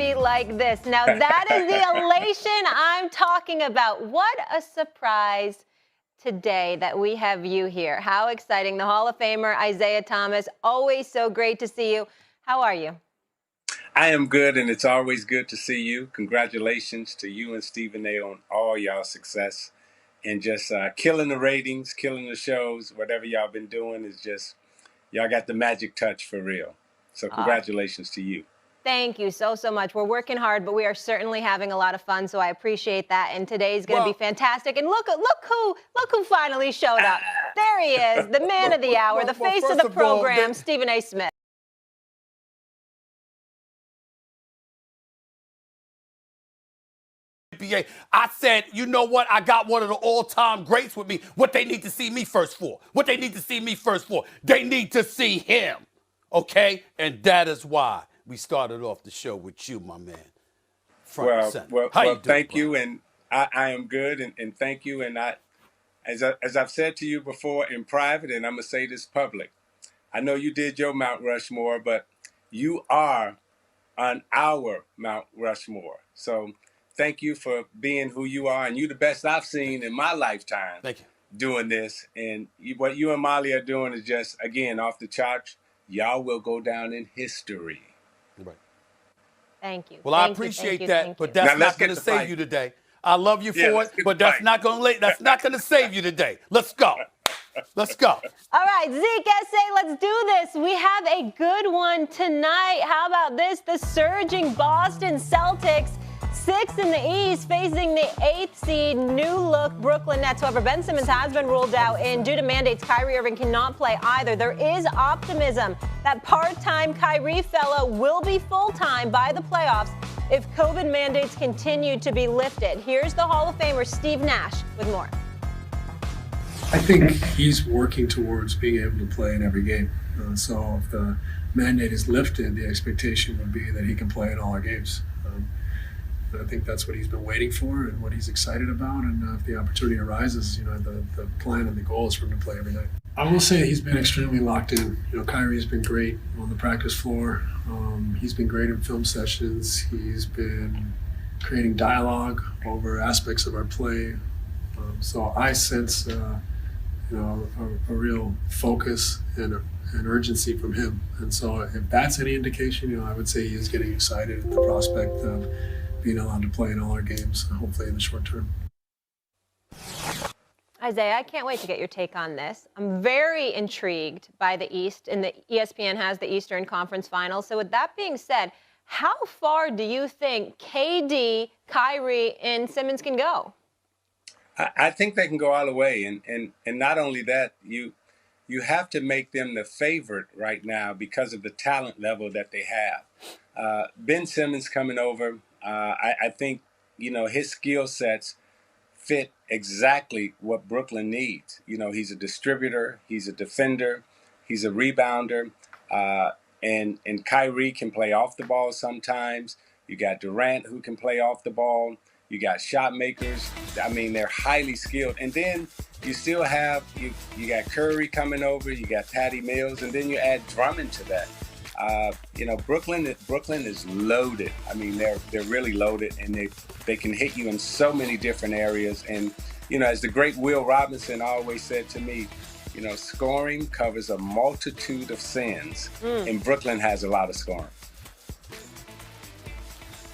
be like this. Now, that is the elation I'm talking about. What a surprise today that we have you here. How exciting. The Hall of Famer, Isiah Thomas, always so great to see you. How are you? I am good, and it's always good to see you. Congratulations to you and Stephen A. on all y'all success and just killing the ratings, killing the shows. Whatever y'all been doing is just, y'all got the magic touch for real. So congratulations to you. Thank you so much. We're working hard, but we are certainly having a lot of fun, so I appreciate that. And today's going to be fantastic. And look who finally showed up. There he is, the man of the hour, the face of the program, Stephen A. Smith. I said, you know what? I got one of the all-time greats with me. What they need to see me first for? What they need to see me first for? They need to see him, okay? And that is why we started off the show with you, my man. Well, thank you, and I am good, and thank you. And as I've said to you before in private, and I'm gonna say this public, I know you did your Mount Rushmore, but you are on our Mount Rushmore. So thank you for being who you are, and you're the best I've seen in my lifetime. Thank you. Doing this, and what you and Molly are doing is just, again, off the charts. Y'all will go down in history. Right. Thank you. Well, I appreciate that, but that's not going to save you today. I love you for it, but that's not going to save you today. Let's go. Let's go. All right, Zeke, SA, let's do this. We have a good one tonight. How about this? The surging Boston Celtics, 6th in the East, facing the 8th seed, new look Brooklyn Nets. However, Ben Simmons has been ruled out, and due to mandates, Kyrie Irving cannot play either. There is optimism that part-time Kyrie fella will be full-time by the playoffs if COVID mandates continue to be lifted. Here's the Hall of Famer Steve Nash with more. I think he's working towards being able to play in every game. So if the mandate is lifted, the expectation would be that he can play in all our games. I think that's what he's been waiting for and what he's excited about. And if the opportunity arises, the plan and the goal is for him to play every night. I will say he's been extremely locked in. Kyrie's been great on the practice floor. He's been great in film sessions. He's been creating dialogue over aspects of our play. So I sense, a real focus and urgency from him. And so if that's any indication, I would say he is getting excited at the prospect of being allowed to play in all our games, hopefully in the short term. Isiah, I can't wait to get your take on this. I'm very intrigued by the East, and the ESPN has the Eastern Conference Finals. So with that being said, how far do you think KD, Kyrie, and Simmons can go? I think they can go all the way, and not only that, you have to make them the favorite right now because of the talent level that they have. Ben Simmons coming over, I think his skill sets fit exactly what Brooklyn needs. He's a distributor, he's a defender, he's a rebounder, and Kyrie can play off the ball sometimes. You got Durant who can play off the ball. You got shot makers. I mean, they're highly skilled. And then you still have, you got Curry coming over, you got Patty Mills, and then you add Drummond to that. Brooklyn is loaded. I mean, they're really loaded, and they can hit you in so many different areas. And, as the great Will Robinson always said to me, scoring covers a multitude of sins, and Brooklyn has a lot of scoring.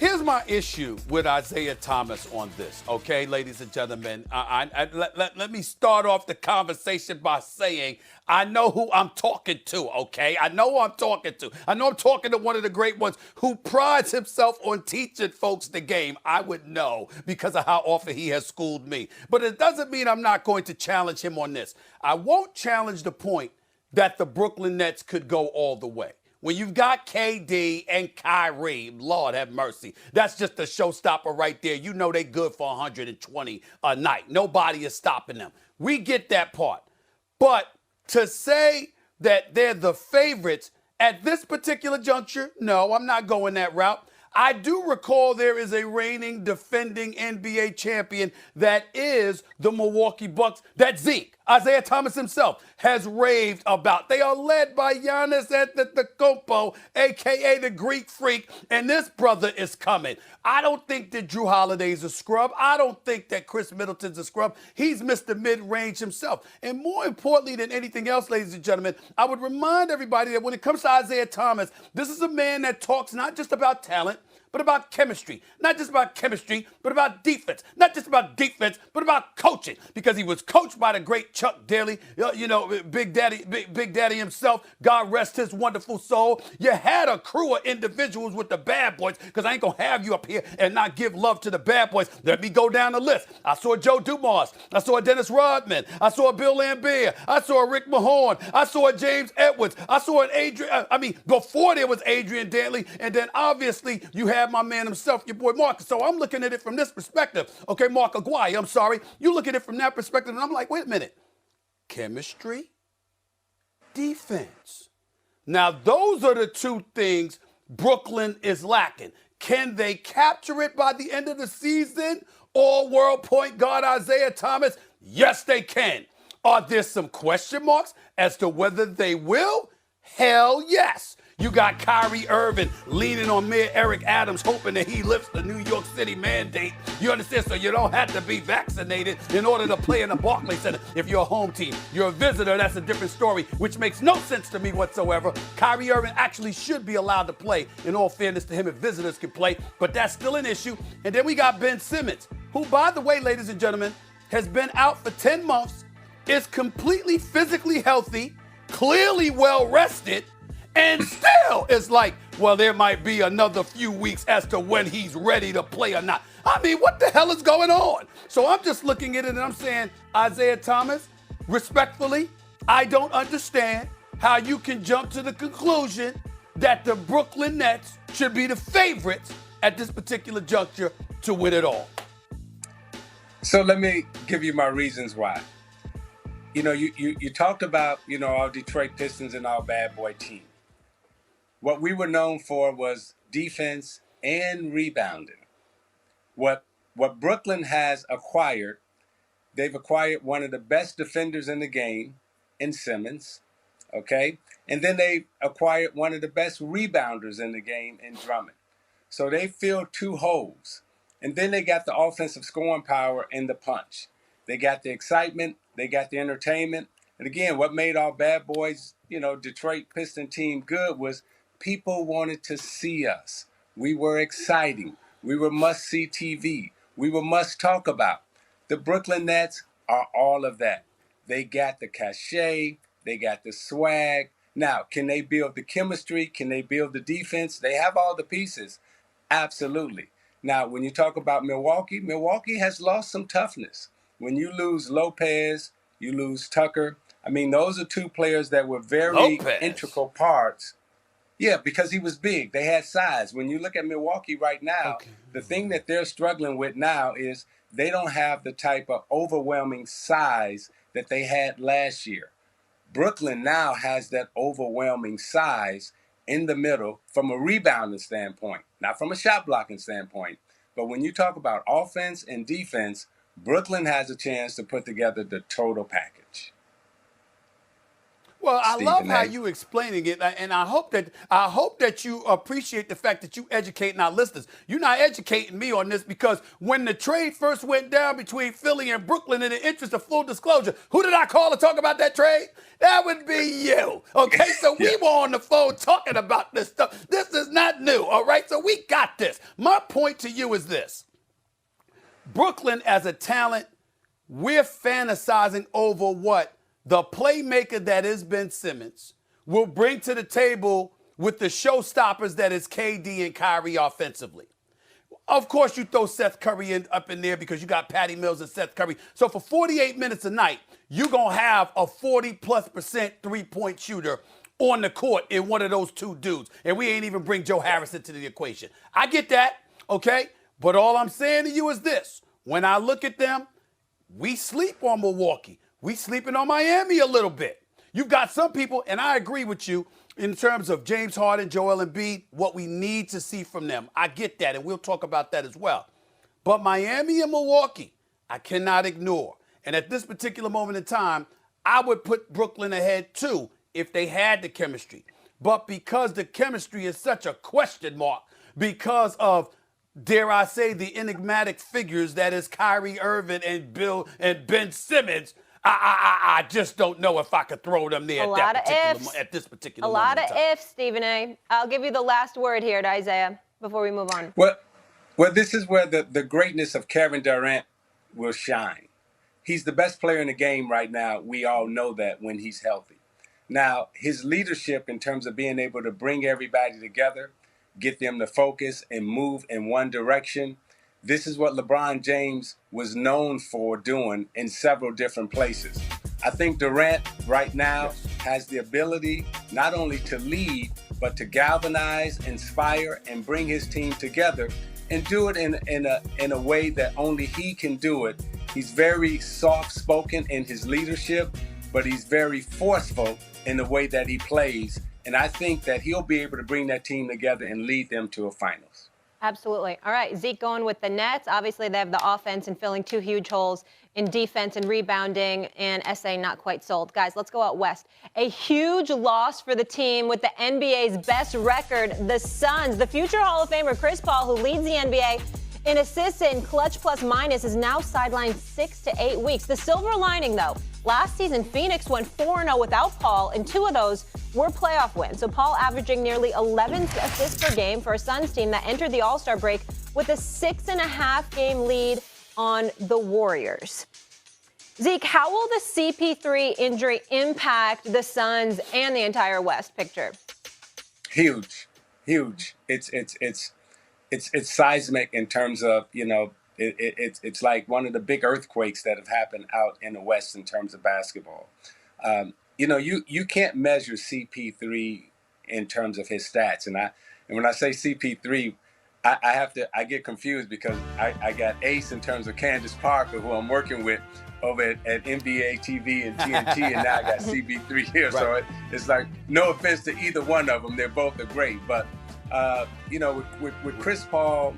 Here's my issue with Isiah Thomas on this, okay, ladies and gentlemen. Let me start off the conversation by saying I know who I'm talking to, okay? I know who I'm talking to. I know I'm talking to one of the great ones who prides himself on teaching folks the game. I would know because of how often he has schooled me. But it doesn't mean I'm not going to challenge him on this. I won't challenge the point that the Brooklyn Nets could go all the way. When you've got KD and Kyrie, Lord have mercy, that's just a showstopper right there. They good for 120 a night. Nobody is stopping them. We get that part. But to say that they're the favorites at this particular juncture, no, I'm not going that route. I do recall there is a reigning, defending NBA champion that is the Milwaukee Bucks. That's Zeke. Isiah Thomas himself has raved about. They are led by Giannis Antetokounmpo, a.k.a. the Greek Freak, and this brother is coming. I don't think that Drew Holiday's a scrub. I don't think that Chris Middleton's a scrub. He's Mr. Mid-Range himself. And more importantly than anything else, ladies and gentlemen, I would remind everybody that when it comes to Isiah Thomas, this is a man that talks not just about talent, but about chemistry. Not just about chemistry, but about defense. Not just about defense, but about coaching. Because he was coached by the great Chuck Daly, Big Daddy himself. God rest his wonderful soul. You had a crew of individuals with the bad boys, because I ain't going to have you up here and not give love to the bad boys. Let me go down the list. I saw Joe Dumas. I saw Dennis Rodman. I saw Bill Laimbeer. I saw Rick Mahorn. I saw James Edwards. I saw an before there was Adrian Dantley, and then obviously you had my man himself, your boy Marcus. So I'm looking at it from this perspective. Okay, Mark Aguirre, I'm sorry. You look at it from that perspective, and I'm like, wait a minute. Chemistry, defense. Now, those are the two things Brooklyn is lacking. Can they capture it by the end of the season? All-world point guard Isiah Thomas? Yes, they can. Are there some question marks as to whether they will? Hell yes. You got Kyrie Irving leaning on Mayor Eric Adams, hoping that he lifts the New York City mandate. You understand? So you don't have to be vaccinated in order to play in the Barclays Center if you're a home team. You're a visitor, that's a different story, which makes no sense to me whatsoever. Kyrie Irving actually should be allowed to play, in all fairness to him, if visitors can play, but that's still an issue. And then we got Ben Simmons, who, by the way, ladies and gentlemen, has been out for 10 months, is completely physically healthy, clearly well rested, and still it's like, well, there might be another few weeks as to when he's ready to play or not. I mean, what the hell is going on? So I'm just looking at it and I'm saying, Isiah Thomas, respectfully, I don't understand how you can jump to the conclusion that the Brooklyn Nets should be the favorites at this particular juncture to win it all. So let me give you my reasons why. You talked about, our Detroit Pistons and our bad boy team. What we were known for was defense and rebounding. What Brooklyn has acquired, they've acquired one of the best defenders in the game in Simmons, okay? And then they acquired one of the best rebounders in the game in Drummond. So they filled two holes. And then they got the offensive scoring power and the punch. They got the excitement, they got the entertainment. And again, what made our bad boys, Detroit Piston team good was people wanted to see us. We were exciting. We were must-see TV. We were must-talk about. The Brooklyn Nets are all of that. They got the cachet. They got the swag. Now, can they build the chemistry? Can they build the defense? They have all the pieces. Absolutely. Now, when you talk about Milwaukee, Milwaukee has lost some toughness. When you lose Lopez, you lose Tucker. I mean, those are two players that were very integral parts. Yeah, because he was big. They had size. When you look at Milwaukee right now, the thing that they're struggling with now is they don't have the type of overwhelming size that they had last year. Brooklyn now has that overwhelming size in the middle from a rebounding standpoint, not from a shot blocking standpoint. But when you talk about offense and defense, Brooklyn has a chance to put together the total package. Well, I love how you explaining it, and I hope that you appreciate the fact that you educating our listeners. You're not educating me on this, because when the trade first went down between Philly and Brooklyn, in the interest of full disclosure, who did I call to talk about that trade? That would be you. Okay, so we were on the phone talking about this stuff. This is not new, all right? So we got this. My point to you is this. Brooklyn as a talent, we're fantasizing over what the playmaker that is Ben Simmons will bring to the table with the showstoppers that is KD and Kyrie offensively. Of course, you throw Seth Curry up in there because you got Patty Mills and Seth Curry. So for 48 minutes a night, you're going to have a 40+% three-point shooter on the court in one of those two dudes. And we ain't even bring Joe Harris into the equation. I get that, okay? But all I'm saying to you is this. When I look at them, we sleep on Milwaukee. We sleeping on Miami a little bit. You've got some people, and I agree with you, in terms of James Harden, Joel Embiid, what we need to see from them. I get that, and we'll talk about that as well. But Miami and Milwaukee, I cannot ignore. And at this particular moment in time, I would put Brooklyn ahead too if they had the chemistry. But because the chemistry is such a question mark because of, dare I say, the enigmatic figures that is Kyrie Irving and Bill and Ben Simmons, I just don't know if I could throw them there at this particular moment. A lot of ifs, Stephen A. I'll give you the last word here to Isiah before we move on. Well, this is where the greatness of Kevin Durant will shine. He's the best player in the game right now. We all know that when he's healthy. Now, his leadership in terms of being able to bring everybody together, get them to focus and move in one direction, this is what LeBron James was known for doing in several different places. I think Durant right now has the ability not only to lead, but to galvanize, inspire, and bring his team together and do it in a way that only he can do it. He's very soft-spoken in his leadership, but he's very forceful in the way that he plays. And I think that he'll be able to bring that team together and lead them to a finals. Absolutely. All right, Zeke going with the Nets. Obviously, they have the offense and filling two huge holes in defense and rebounding, and SA not quite sold. Guys, let's go out west. A huge loss for the team with the NBA's best record, the Suns. The future Hall of Famer Chris Paul, who leads the NBA in assists and clutch plus minus, is now sidelined 6 to 8 weeks. The silver lining, though, last season, Phoenix went 4-0 without Paul, and 2 of those were playoff wins. So Paul averaging nearly 11 assists per game for a Suns team that entered the All-Star break with a 6.5 game lead on the Warriors. Zeke, how will the CP3 injury impact the Suns and the entire West picture? Huge. It's seismic in terms of, it's like one of the big earthquakes that have happened out in the West in terms of basketball. You can't measure CP3 in terms of his stats. And when I say CP3, I get confused because I got Ace in terms of Candace Parker, who I'm working with over at NBA TV and TNT, and now I got CP3 here. Right. So it's like, no offense to either one of them, they're both great. But with Chris Paul,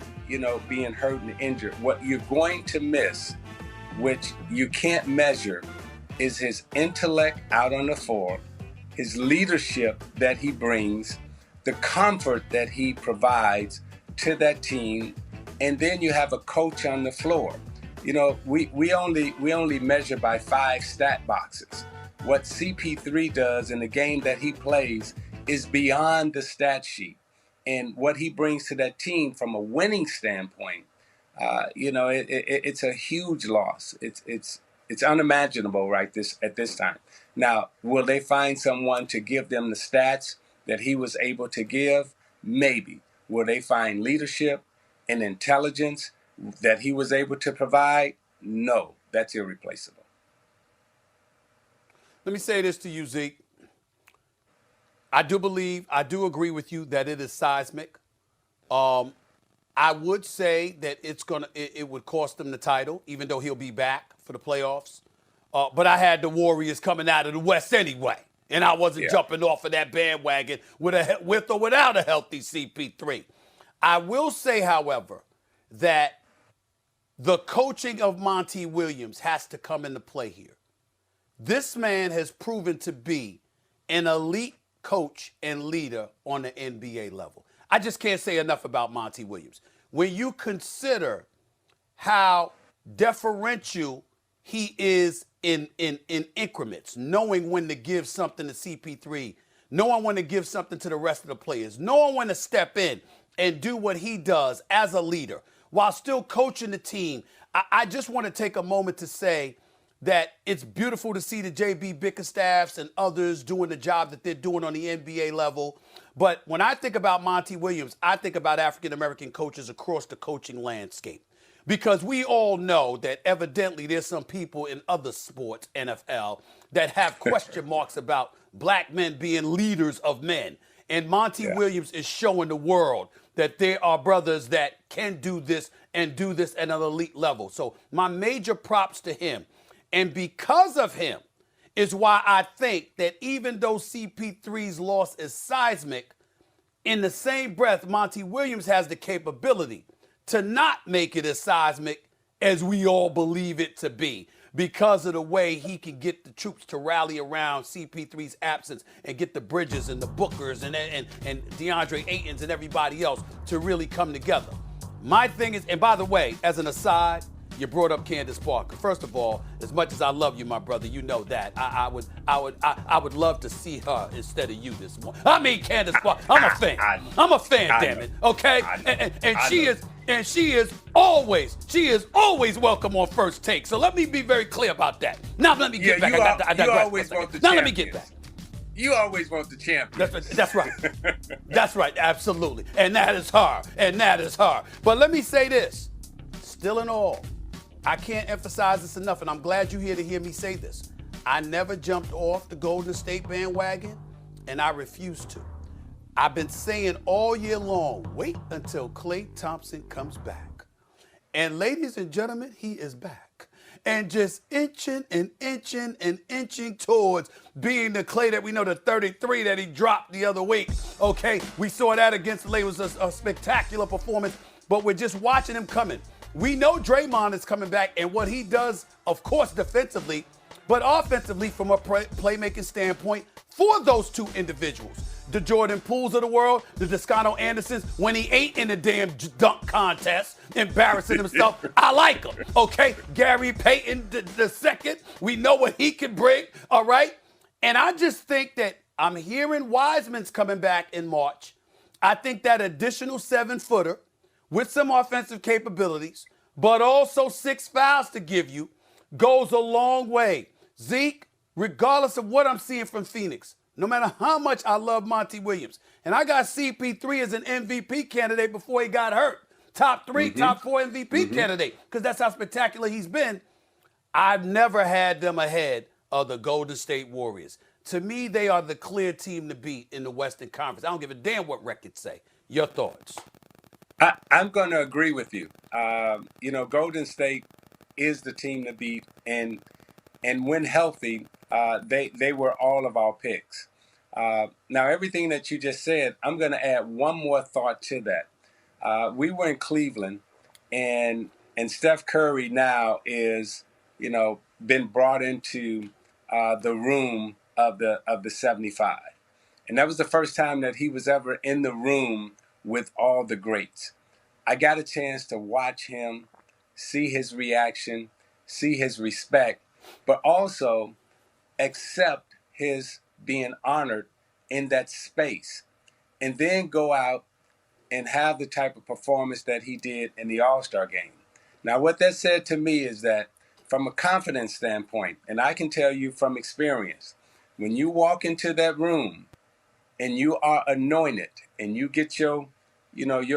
being hurt and injured, what you're going to miss, which you can't measure, is his intellect out on the floor, his leadership that he brings, the comfort that he provides to that team, and then you have a coach on the floor. We only measure by 5 stat boxes. What CP3 does in the game that he plays is beyond the stat sheet. And what he brings to that team from a winning standpoint, it's a huge loss. It's unimaginable at this time. Now, will they find someone to give them the stats that he was able to give? Maybe. Will they find leadership and intelligence that he was able to provide? No, that's irreplaceable. Let me say this to you, Zeke. I do agree with you that it is seismic. I would say that it would cost them the title, even though he'll be back for the playoffs. But I had the Warriors coming out of the West anyway, and I wasn't jumping off of that bandwagon with or without a healthy CP3. I will say, however, that the coaching of Monty Williams has to come into play here. This man has proven to be an elite coach and leader on the NBA level. I just can't say enough about Monty Williams. When you consider how deferential he is in increments, knowing when to give something to CP3, knowing when to give something to the rest of the players, knowing when to step in and do what he does as a leader while still coaching the team, I just want to take a moment to say that it's beautiful to see the JB Bickerstaffs and others doing the job that they're doing on the NBA level. But when I think about Monty Williams, I think about African-American coaches across the coaching landscape. Because we all know that evidently there's some people in other sports, NFL, that have question marks about black men being leaders of men. And Monty Williams is showing the world that there are brothers that can do this and do this at an elite level. So my major props to him. And because of him is why I think that even though CP3's loss is seismic, in the same breath, Monty Williams has the capability to not make it as seismic as we all believe it to be. because of the way he can get the troops to rally around CP3's absence and get the Bridges and the Bookers and DeAndre Aytons and everybody else to really come together. My thing is, and by the way, as an aside, you brought up Candace Parker. First of all, as much as I love you, my brother, you know that I would love to see her instead of you this morning. I mean, Candace Parker. I'm a fan. I'm a fan, damn it. Okay, and she is always welcome on First Take. So let me be very clear about that. Now let me get back. I digress. You always want the now let me get back. You always want the champion. That's right. That's right. Absolutely. And that is her. But let me say this. Still in all, I can't emphasize this enough, and I'm glad you're here to hear me say this. I never jumped off the Golden State bandwagon, and I refuse to. I've been saying all year long, wait until Klay Thompson comes back. And ladies and gentlemen, he is back. And just inching towards being the Klay that we know, the 33 that he dropped the other week. Okay, we saw that against the Lakers. It was a spectacular performance, but we're just watching him coming. We know Draymond is coming back and what he does, of course, defensively, but offensively from a playmaking standpoint for those two individuals. The Jordan Pooles of the world, the Descano Andersons, when he ate in the damn dunk contest, embarrassing himself. I like him, okay? Gary Payton the second, we know what he can bring, all right? And I just think that I'm hearing Wiseman's coming back in March. I think that additional 7-footer with some offensive capabilities, but also 6 fouls to give you, goes a long way. Zeke, regardless of what I'm seeing from Phoenix, no matter how much I love Monty Williams, and I got CP3 as an MVP candidate before he got hurt. Top 3, top 4 MVP candidate, because that's how spectacular he's been. I've never had them ahead of the Golden State Warriors. To me, they are the clear team to beat in the Western Conference. I don't give a damn what records say. Your thoughts? I'm going to agree with you. Golden State is the team to beat, and when healthy, they were all of our picks. Now, everything that you just said, I'm going to add one more thought to that. We were in Cleveland, and Steph Curry now is, been brought into the room of the 75, and that was the first time that he was ever in the room with all the greats. I got a chance to watch him, see his reaction, see his respect, but also accept his being honored in that space, and then go out and have the type of performance that he did in the All-Star game. Now, what that said to me is that from a confidence standpoint, and I can tell you from experience, when you walk into that room and you are anointed and you get your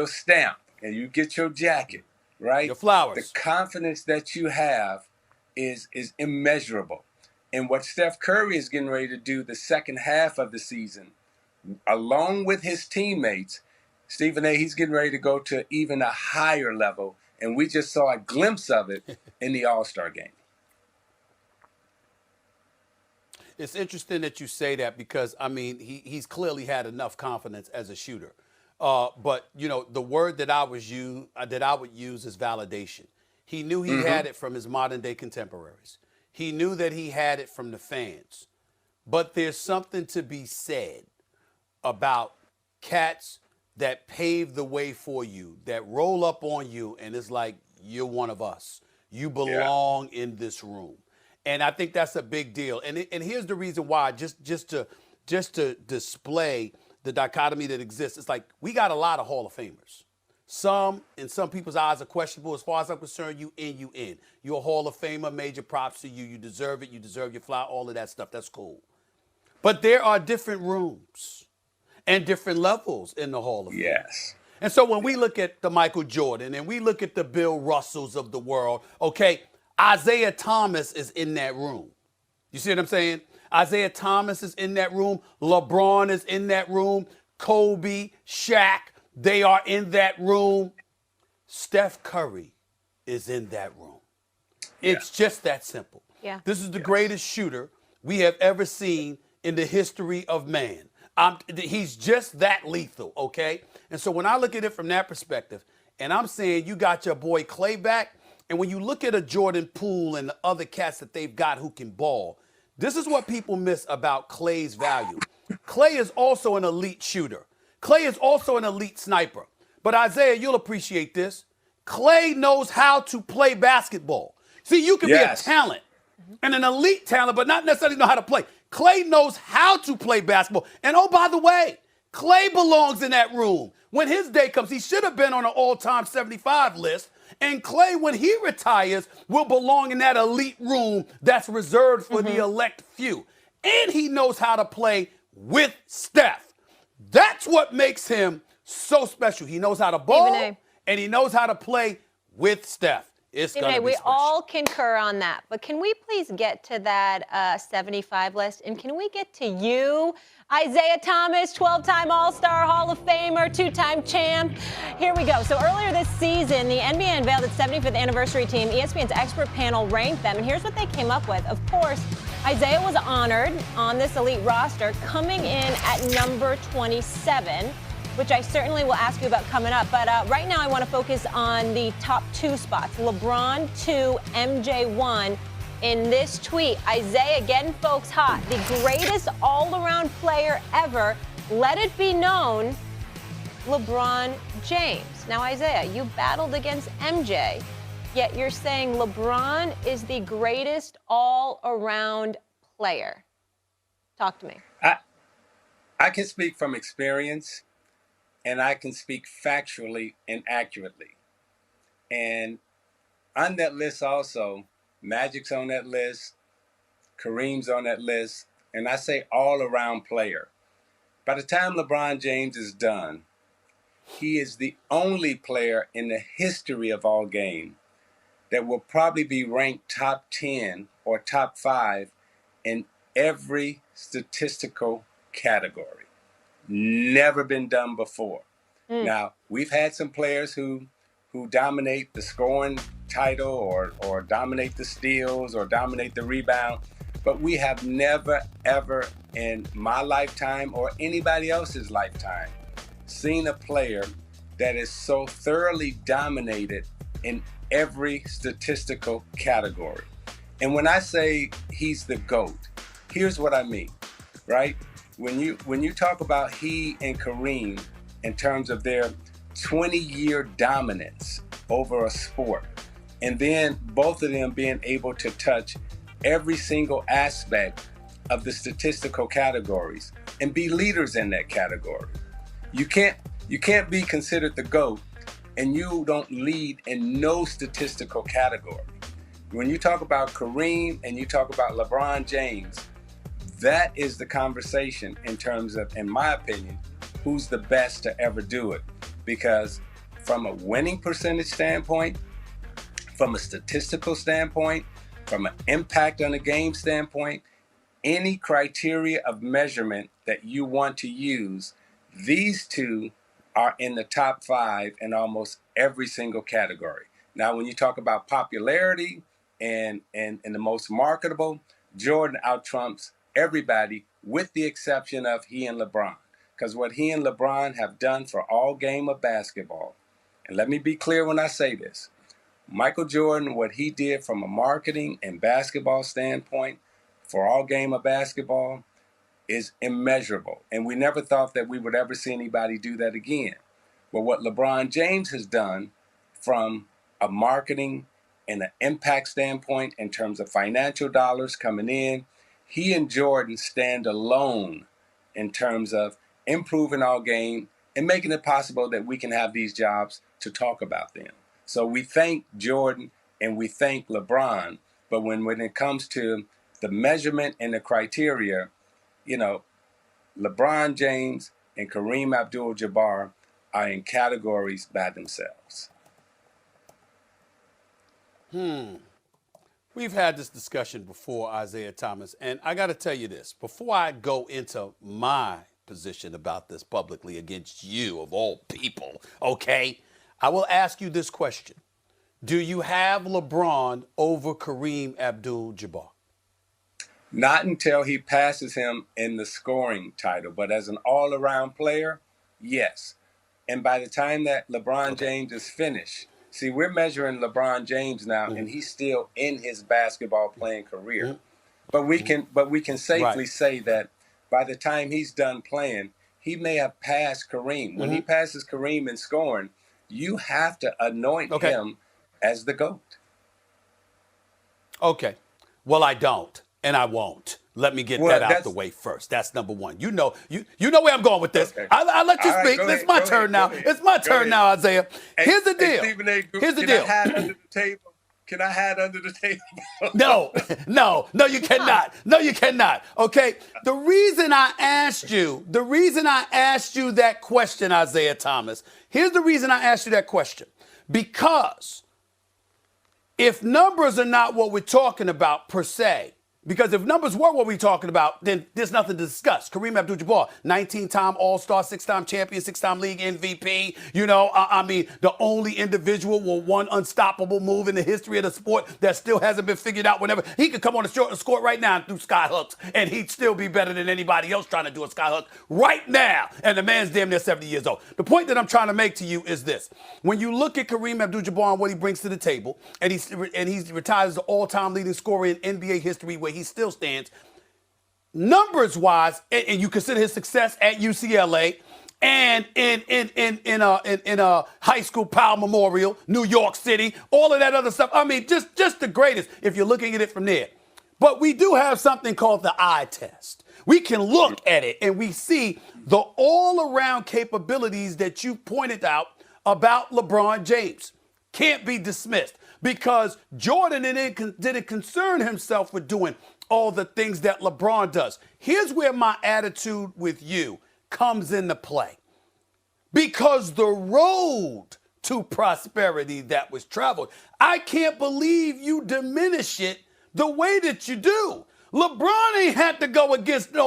stamp and you get your jacket, right? Your flowers. The confidence that you have is immeasurable. And what Steph Curry is getting ready to do the second half of the season, along with his teammates, Stephen A., he's getting ready to go to even a higher level. And we just saw a glimpse of it in the All-Star game. It's interesting that you say that because, he's clearly had enough confidence as a shooter. But, the word that I would use is validation. He knew he had it from his modern-day contemporaries. He knew that he had it from the fans. But there's something to be said about cats that pave the way for you, that roll up on you, and it's like, you're one of us. You belong in this room. And I think that's a big deal. And here's the reason why, just to display the dichotomy that exists. It's like, we got a lot of Hall of Famers. Some, in some people's eyes, are questionable. As far as I'm concerned, you in. You're a Hall of Famer, major props to you. You deserve it. You deserve your flower, all of that stuff. That's cool. But there are different rooms and different levels in the Hall of Fame. Yes. And so when we look at the Michael Jordan and we look at the Bill Russells of the world, okay, Isiah Thomas is in that room. You see what I'm saying? Isiah Thomas is in that room. LeBron is in that room. Kobe, Shaq, they are in that room. Steph Curry is in that room. It's just that simple. Yeah. This is the greatest shooter we have ever seen in the history of man. He's just that lethal, okay? And so when I look at it from that perspective, and I'm saying you got your boy Klay back, And when you look at a Jordan Poole and the other cats that they've got who can ball, this is what people miss about Klay's value. Klay is also an elite shooter. Klay is also an elite sniper. But Isiah, you'll appreciate this. Klay knows how to play basketball. See, you can be a talent and an elite talent, but not necessarily know how to play. Klay knows how to play basketball. And oh, by the way, Klay belongs in that room. When his day comes, he should have been on an all-time 75 list. And Klay, when he retires, will belong in that elite room that's reserved for the elect few. And he knows how to play with Steph. That's what makes him so special. He knows how to ball, and he knows how to play with Steph. It's going to be we special. all concur on that. But can we please get to that 75 list? And can we get to you, Isiah Thomas, 12-time All-Star, Hall of Famer, 2-time champ? Here we go. So earlier this season, the NBA unveiled its 75th anniversary team. ESPN's expert panel ranked them, and here's what they came up with. Of course, Isiah was honored on this elite roster, coming in at number 27. Which I certainly will ask you about coming up. But right now I want to focus on the top 2 spots. LeBron 2, MJ 1. In this tweet, Isiah getting folks hot. The greatest all-around player ever. Let it be known, LeBron James. Now, Isiah, you battled against MJ, yet you're saying LeBron is the greatest all-around player. Talk to me. I can speak from experience. And I can speak factually and accurately. And on that list also, Magic's on that list, Kareem's on that list, and I say all-around player. By the time LeBron James is done, he is the only player in the history of all game that will probably be ranked top 10 or top 5 in every statistical category. Never been done before. Now, we've had some players who dominate the scoring title or dominate the steals or dominate the rebound, but we have never, ever in my lifetime or anybody else's lifetime seen a player that is so thoroughly dominated in every statistical category. And when I say he's the GOAT, here's what I mean, right? When you talk about he and Kareem in terms of their 20-year dominance over a sport, and then both of them being able to touch every single aspect of the statistical categories and be leaders in that category. You can't be considered the GOAT and you don't lead in no statistical category. When you talk about Kareem and you talk about LeBron James, that is the conversation in terms of, in my opinion, who's the best to ever do it. Because from a winning percentage standpoint, from a statistical standpoint, from an impact on the game standpoint, any criteria of measurement that you want to use, these two are in the top 5 in almost every single category. Now, when you talk about popularity and the most marketable, Jordan out-trumps everybody with the exception of he and LeBron. Because what he and LeBron have done for all game of basketball, and let me be clear when I say this, Michael Jordan, what he did from a marketing and basketball standpoint for all game of basketball is immeasurable. And we never thought that we would ever see anybody do that again. But what LeBron James has done from a marketing and an impact standpoint in terms of financial dollars coming in, he and Jordan stand alone in terms of improving our game and making it possible that we can have these jobs to talk about them. So we thank Jordan and we thank LeBron, but when it comes to the measurement and the criteria, you know, LeBron James and Kareem Abdul-Jabbar are in categories by themselves. We've had this discussion before, Isiah Thomas, and I got to tell you this. Before I go into my position about this publicly against you, of all people, okay, I will ask you this question. Do you have LeBron over Kareem Abdul-Jabbar? Not until he passes him in the scoring title, but as an all-around player, yes. And by the time that LeBron James is finished, See, we're measuring LeBron James now, and he's still in his basketball playing career. But we can safely say that by the time he's done playing, he may have passed Kareem. When he passes Kareem in scoring, you have to anoint him as the GOAT. Okay. Well, I don't, and I won't. Let me get that out the way first. That's number one. You know where I'm going with this. Okay. I'll let you speak. It's my turn now. It's my turn now, Isaiah. Here's the deal. Stephen A. Here's the deal. Can I hide under the table? Can I hide under the table? No, you cannot. No, you cannot. Okay. The reason I asked you that question, Isiah Thomas, here's the reason I asked you that question. Because if numbers are not what we're talking about per se, because if numbers were what we're talking about, then there's nothing to discuss. Kareem Abdul-Jabbar, 19-time All-Star, 6-time champion, 6-time league MVP. I mean, the only individual with one unstoppable move in the history of the sport that still hasn't been figured out. Whenever he could come on the court right now and do sky hooks, and he'd still be better than anybody else trying to do a sky hook right now. And the man's damn near 70 years old. The point that I'm trying to make to you is this: when you look at Kareem Abdul-Jabbar and what he brings to the table, and he's retired as the all-time leading scorer in NBA history, where he still stands, numbers-wise, and you consider his success at UCLA and in a high school Powell Memorial, New York City, all of that other stuff. I mean, just the greatest if you're looking at it from there. But we do have something called the eye test. We can look at it and we see the all-around capabilities that you pointed out about LeBron James. Can't be dismissed, because Jordan didn't concern himself with doing all the things that LeBron does. Here's where my attitude with you comes into play. Because the road to prosperity that was traveled, I can't believe you diminish it the way that you do. LeBron ain't had to go against there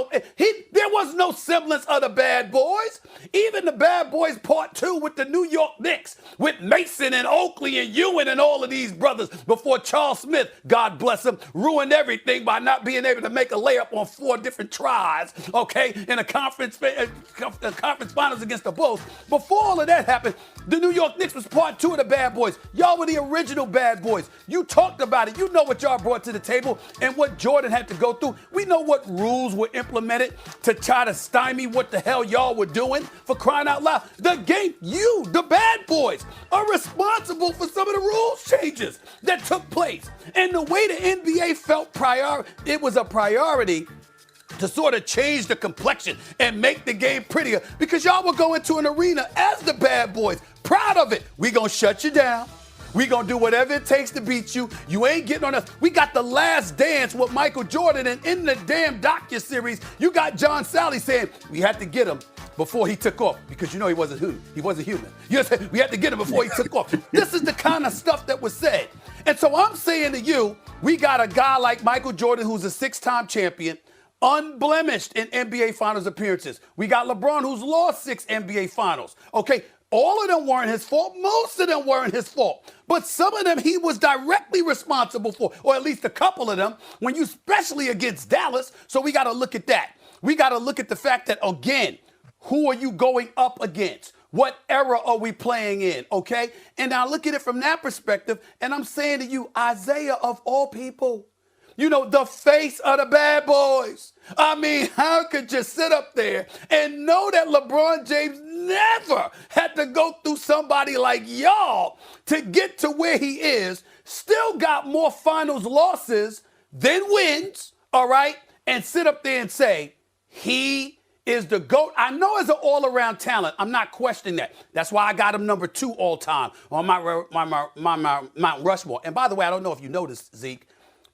was no semblance of the Bad Boys. Even the Bad Boys Part 2 with the New York Knicks, with Mason and Oakley and Ewing and all of these brothers before Charles Smith, God bless him, ruined everything by not being able to make a layup on 4 different tries, okay, in a conference finals against the Bulls. Before all of that happened, the New York Knicks was Part 2 of the Bad Boys. Y'all were the original Bad Boys. You talked about it. You know what y'all brought to the table and what Jordan had to go through. We know what rules were implemented to try to stymie what the hell y'all were doing, for crying out loud. The game, you, the Bad Boys, are responsible for some of the rules changes that took place. And the way the NBA felt it was a priority to sort of change the complexion and make the game prettier, because y'all will go into an arena as the Bad Boys, proud of it. We gonna shut you down. We gonna do whatever it takes to beat you. You ain't getting on us. We got The Last Dance with Michael Jordan, and in the damn docuseries, you got John Sally saying we had to get him before he took off, because he wasn't human. He wasn't human. You know, we had to get him before he took off. This is the kind of stuff that was said. And so I'm saying to you, we got a guy like Michael Jordan, who's a 6-time champion, unblemished in NBA Finals appearances. We got LeBron, who's lost 6 NBA Finals. Okay, all of them weren't his fault. Most of them weren't his fault. But some of them he was directly responsible for, or at least a couple of them, when you, especially against Dallas. So we got to look at that. We got to look at the fact that, again, who are you going up against? What era are we playing in, okay? And I look at it from that perspective, and I'm saying to you, Isiah, of all people, you know, the face of the Bad Boys. I mean, how could you sit up there and know that LeBron James never had to go through somebody like y'all to get to where he is, still got more finals losses than wins, all right, and sit up there and say he is the GOAT? I know as an all-around talent, I'm not questioning that. That's why I got him number 2 all time on my Mount Rushmore. And by the way, I don't know if you noticed, Zeke,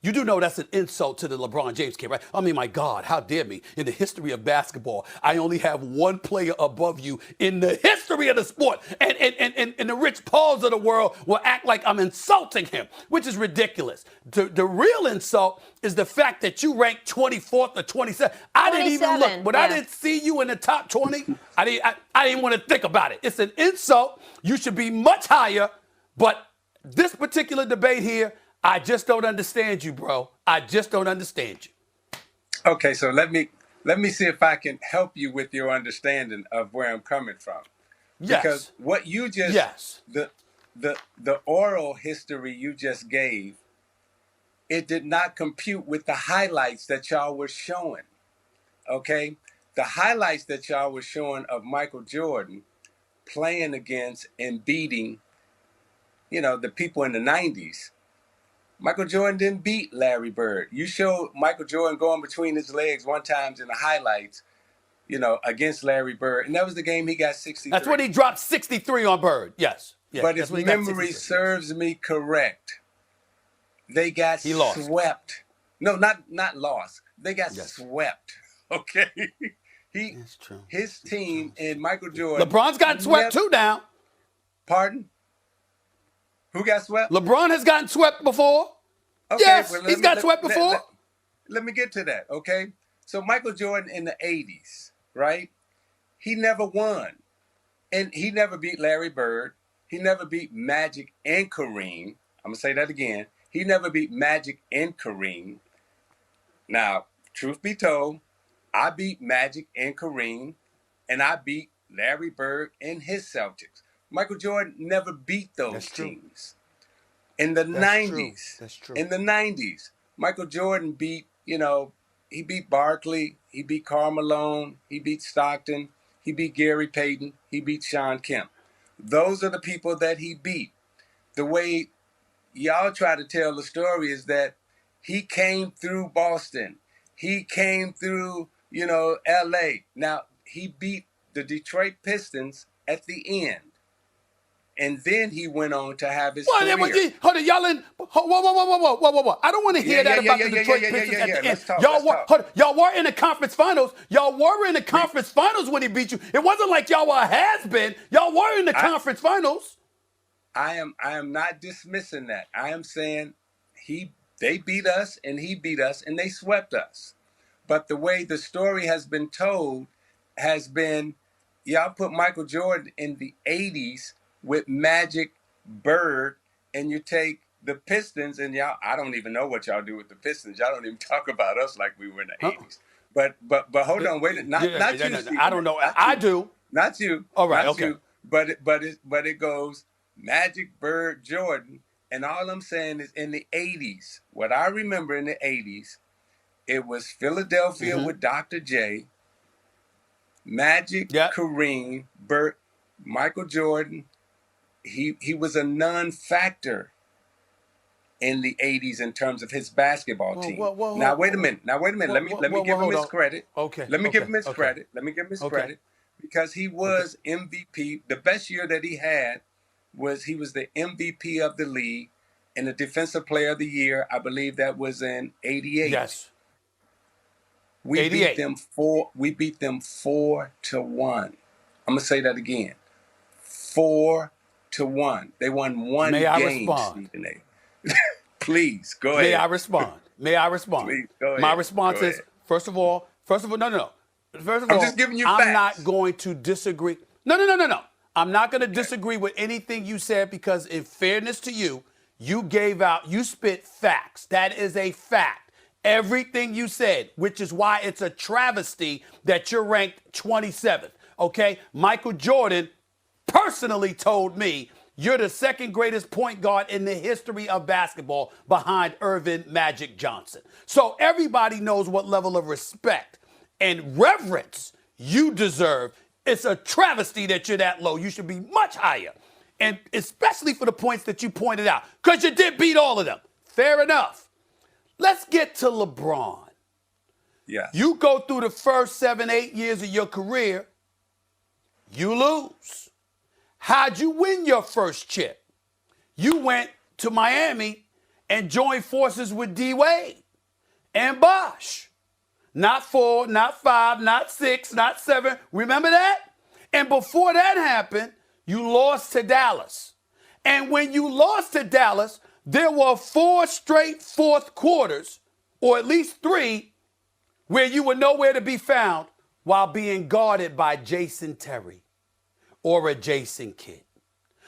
you do know that's an insult to the LeBron James kid, right? I mean, my God, how dare me? In the history of basketball, I only have one player above you in the history of the sport. And the Rich Pauls of the world will act like I'm insulting him, which is ridiculous. The real insult is the fact that you ranked 24th or 27th. I didn't even look. But I didn't see you in the top 20. I didn't want to think about it. It's an insult. You should be much higher. But this particular debate here, I just don't understand you, bro. I just don't understand you. Okay, so let me see if I can help you with your understanding of where I'm coming from. Yes. Because what you just the oral history you just gave, it did not compute with the highlights that y'all were showing. Okay, the highlights that y'all were showing of Michael Jordan playing against and beating, the people in the 90s. Michael Jordan didn't beat Larry Bird. You showed Michael Jordan going between his legs one time in the highlights, against Larry Bird. And that was the game he got 63. That's when he dropped 63 on Bird. Yes. But if memory serves me correct, they got swept. No, not lost. They got swept. Okay. That's true. His team and Michael Jordan. LeBron's gotten swept too now. Pardon? Who got swept? LeBron has gotten swept before. Okay, yes, well, he's got swept before. Let me get to that, okay? So Michael Jordan in the 80s, right? He never won. And he never beat Larry Bird. He never beat Magic and Kareem. I'm going to say that again. He never beat Magic and Kareem. Now, truth be told, I beat Magic and Kareem, and I beat Larry Bird and his Celtics. Michael Jordan never beat those teams. In the 90s, That's true. In the 90s, Michael Jordan beat, he beat Barkley, he beat Karl Malone, he beat Stockton, he beat Gary Payton, he beat Sean Kemp. Those are the people that he beat. The way y'all try to tell the story is that he came through Boston. He came through, L.A. Now, he beat the Detroit Pistons at the end. And then he went on to have his career. Hold on, y'all in. Whoa. I don't want to hear that about the Detroit Pistons at the end. Y'all were in the conference finals. Y'all were in the conference finals when he beat you. It wasn't like y'all were a has-been. Y'all were in the conference finals. I am not dismissing that. I am saying they beat us and he beat us and they swept us. But the way the story has been told has been, y'all put Michael Jordan in the 80s with Magic, Bird, and you take the Pistons and y'all, I don't even know what y'all do with the Pistons. Y'all don't even talk about us like we were in the 80s. But hold on, wait, not you. I don't know. I do. Not you. All right, not okay. You, but it goes Magic, Bird, Jordan, and all I'm saying is in the 80s, what I remember in the 80s, it was Philadelphia with Dr. J, Magic, Kareem, Bird, Michael Jordan. He was a non-factor in the 80s in terms of his basketball team. Now wait a minute. Let me give him his credit. Okay. Let me give him his credit. Let me give him his credit because he was MVP. The best year that he had was he was the MVP of the league and the Defensive Player of the Year. I believe that was in '88. Yes. We 88. beat them 4-1. I'm gonna say that again. 4-1. They won one game. May I respond? Please, go ahead. May I respond? Please, go ahead. My response is, first of all, no. First of all, I'm just giving you I'm facts. not going to disagree. No. I'm not going to disagree with anything you said because in fairness to you, you spit facts. That is a fact. Everything you said, which is why it's a travesty that you're ranked 27th, okay? Michael Jordan personally told me you're the second greatest point guard in the history of basketball behind Irvin Magic Johnson. So everybody knows what level of respect and reverence you deserve. It's a travesty that you're that low. You should be much higher. And especially for the points that you pointed out, because you did beat all of them. Fair enough. Let's get to LeBron. Yeah. You go through the first 7-8 years of your career, you lose. How'd you win your first chip? You went to Miami and joined forces with D. Wade and Bosh. Not 4, not 5, not 6, not 7. Remember that? And before that happened, you lost to Dallas. And when you lost to Dallas, there were 4 straight fourth quarters, or at least 3, where you were nowhere to be found while being guarded by Jason Terry or a Jason Kidd.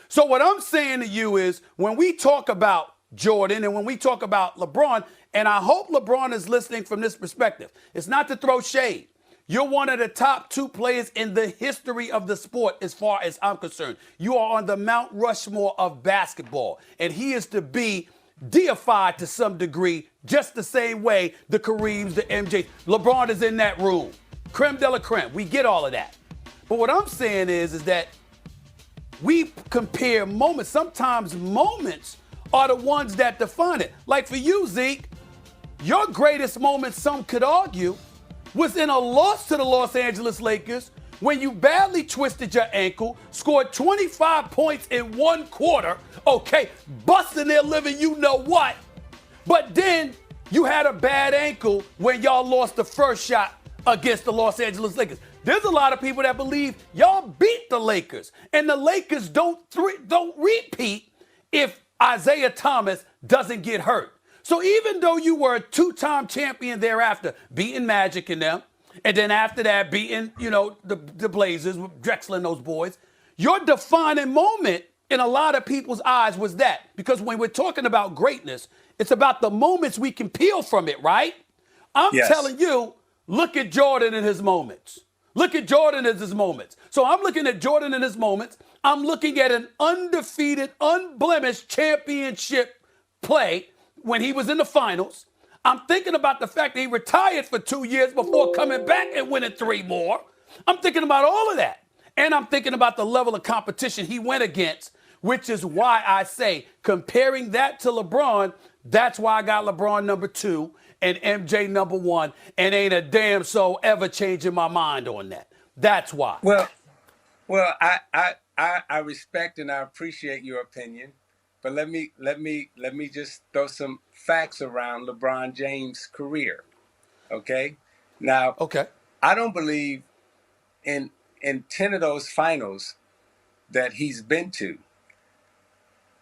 So what I'm saying to you is when we talk about Jordan and when we talk about LeBron, and I hope LeBron is listening from this perspective, it's not to throw shade. You're one of the top 2 players in the history of the sport as far as I'm concerned. You are on the Mount Rushmore of basketball, and he is to be deified to some degree, just the same way the Kareems, the MJs. LeBron is in that room. Creme de la creme. We get all of that. But what I'm saying is that we compare moments. Sometimes moments are the ones that define it. Like for you, Zeke, your greatest moment, some could argue, was in a loss to the Los Angeles Lakers when you badly twisted your ankle, scored 25 points in 1 quarter, okay, busting their living you know what, but then you had a bad ankle when y'all lost the first shot against the Los Angeles Lakers. There's a lot of people that believe y'all beat the Lakers, and the Lakers don't repeat if Isiah Thomas doesn't get hurt. So even though you were a 2-time champion thereafter, beating Magic and them, and then after that beating, the Blazers, Drexler and those boys, your defining moment in a lot of people's eyes was that. Because when we're talking about greatness, it's about the moments we can peel from it, right? I'm telling you, look at Jordan in his moments. Look at Jordan in his moments. So I'm looking at Jordan in his moments. I'm looking at an undefeated, unblemished championship play when he was in the finals. I'm thinking about the fact that he retired for 2 years before coming back and winning 3 more. I'm thinking about all of that. And I'm thinking about the level of competition he went against, which is why I say, comparing that to LeBron, that's why I got LeBron number 2 and MJ number 1, and ain't a damn soul ever changing my mind on that. That's why. Well, I respect and I appreciate your opinion. But let me just throw some facts around LeBron James' career. Okay? Now, I don't believe in 10 of those finals that he's been to.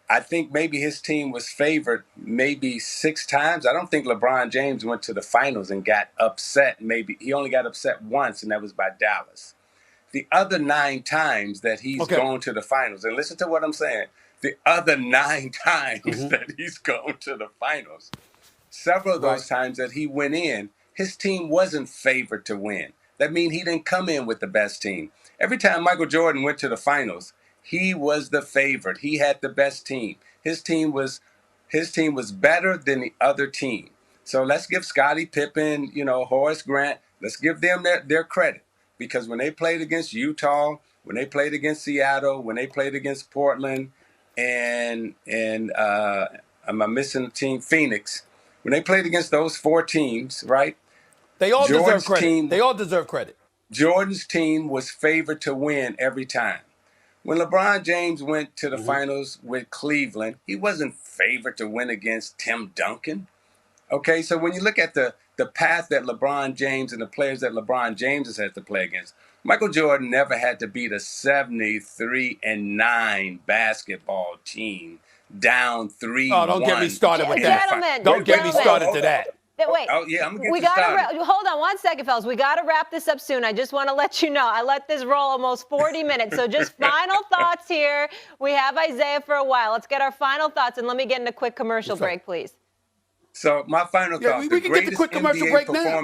I think maybe his team was favored maybe 6 times. I don't think LeBron James went to the finals and got upset. Maybe he only got upset once, and that was by Dallas. The other 9 times that he's gone to the finals, and listen to what I'm saying, the other 9 times that he's gone to the finals, several of those times that he went in, his team wasn't favored to win. That means he didn't come in with the best team. Every time Michael Jordan went to the finals, he was the favorite. He had the best team. His team was better than the other team. So let's give Scottie Pippen, Horace Grant, let's give them their credit. Because when they played against Utah, when they played against Seattle, when they played against Portland, and I'm missing the team, Phoenix. When they played against those 4 teams, right? They all deserve credit. They all deserve credit. Jordan's team was favored to win every time. When LeBron James went to the finals with Cleveland, he wasn't favored to win against Tim Duncan. Okay, so when you look at the path that LeBron James and the players that LeBron James has had to play against, Michael Jordan never had to beat a 73-9 basketball team down 3-1. Oh, don't get me started with that. Don't get me started to that. Wait. Oh, yeah, I'm going to get started. Hold on 1 second, fellas. We got to wrap this up soon. I just want to let you know. I let this roll almost 40 minutes. So just final thoughts here. We have Isiah for a while. Let's get our final thoughts, and let me get in a quick commercial break, please. So my final thought, we can get the quick commercial break now.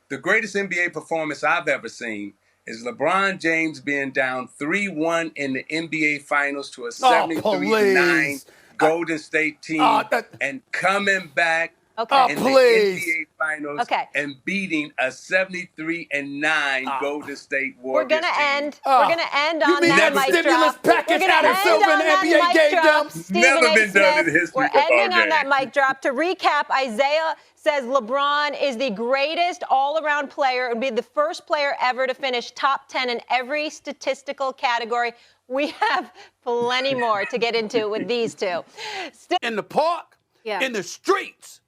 The greatest NBA performance I've ever seen is LeBron James being down 3-1 in the NBA Finals to a 73-9 Golden State team and coming back in the NBA Finals and beating a 73-9 Golden State Warriors team. We're gonna end on that mic stimulus drop. package Adam Silver and the NBA gave them. Never been done in history. We're ending on that mic drop. To recap, Isiah says LeBron is the greatest all-around player and be the first player ever to finish top 10 in every statistical category. We have plenty more to get into with these two. In the park, in the streets,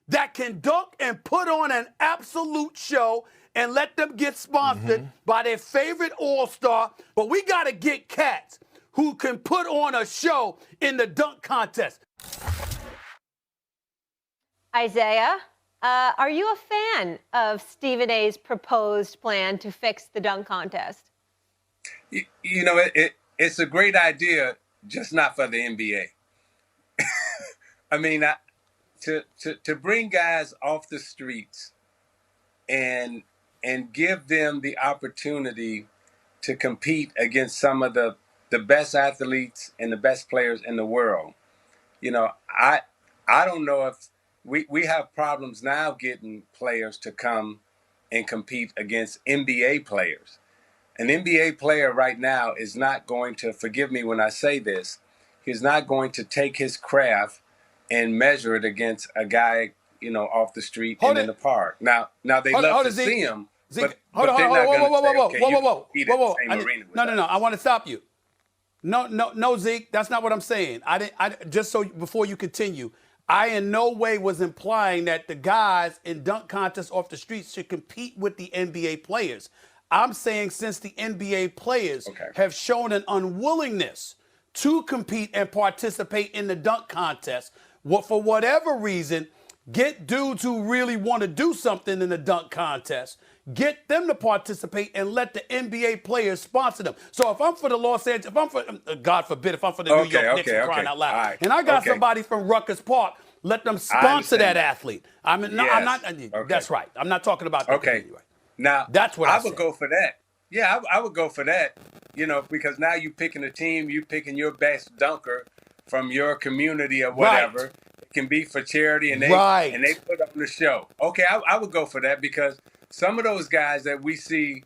that can dunk and put on an absolute show and let them get sponsored by their favorite all-star. But we got to get cats who can put on a show in the dunk contest. Isiah, are you a fan of Stephen A's proposed plan to fix the dunk contest? It's a great idea, just not for the NBA. I mean, to bring guys off the streets and and give them the opportunity to compete against some of the best athletes and the best players in the world. You know, I don't know if we have problems now getting players to come and compete against NBA players. An NBA player right now is not going to, forgive me when I say this, he's not going to take his craft and measure it against a guy, off the street and in the park. Now they love to see him, but they're not going to say, okay, you compete in the same arena with us. No. I want to stop you. No, Zeke, that's not what I'm saying. Just so before you continue, I in no way was implying that the guys in dunk contests off the streets should compete with the NBA players. I'm saying since the NBA players have shown an unwillingness to compete and participate in the dunk contest, for whatever reason, get dudes who really want to do something in the dunk contest, get them to participate and let the NBA players sponsor them. So if I'm for the Los Angeles, if I'm for, God forbid, if I'm for the New York Knicks and crying out loud, right. and I got somebody from Rutgers Park, let them sponsor that athlete. I'm not. That's right. I'm not talking about that anyway. Now, that's what I would go for that. Yeah, I would go for that, because now you're picking a team, you're picking your best dunker from your community or whatever. Right. It can be for charity, and they put up the show. Okay, I would go for that because some of those guys that we see,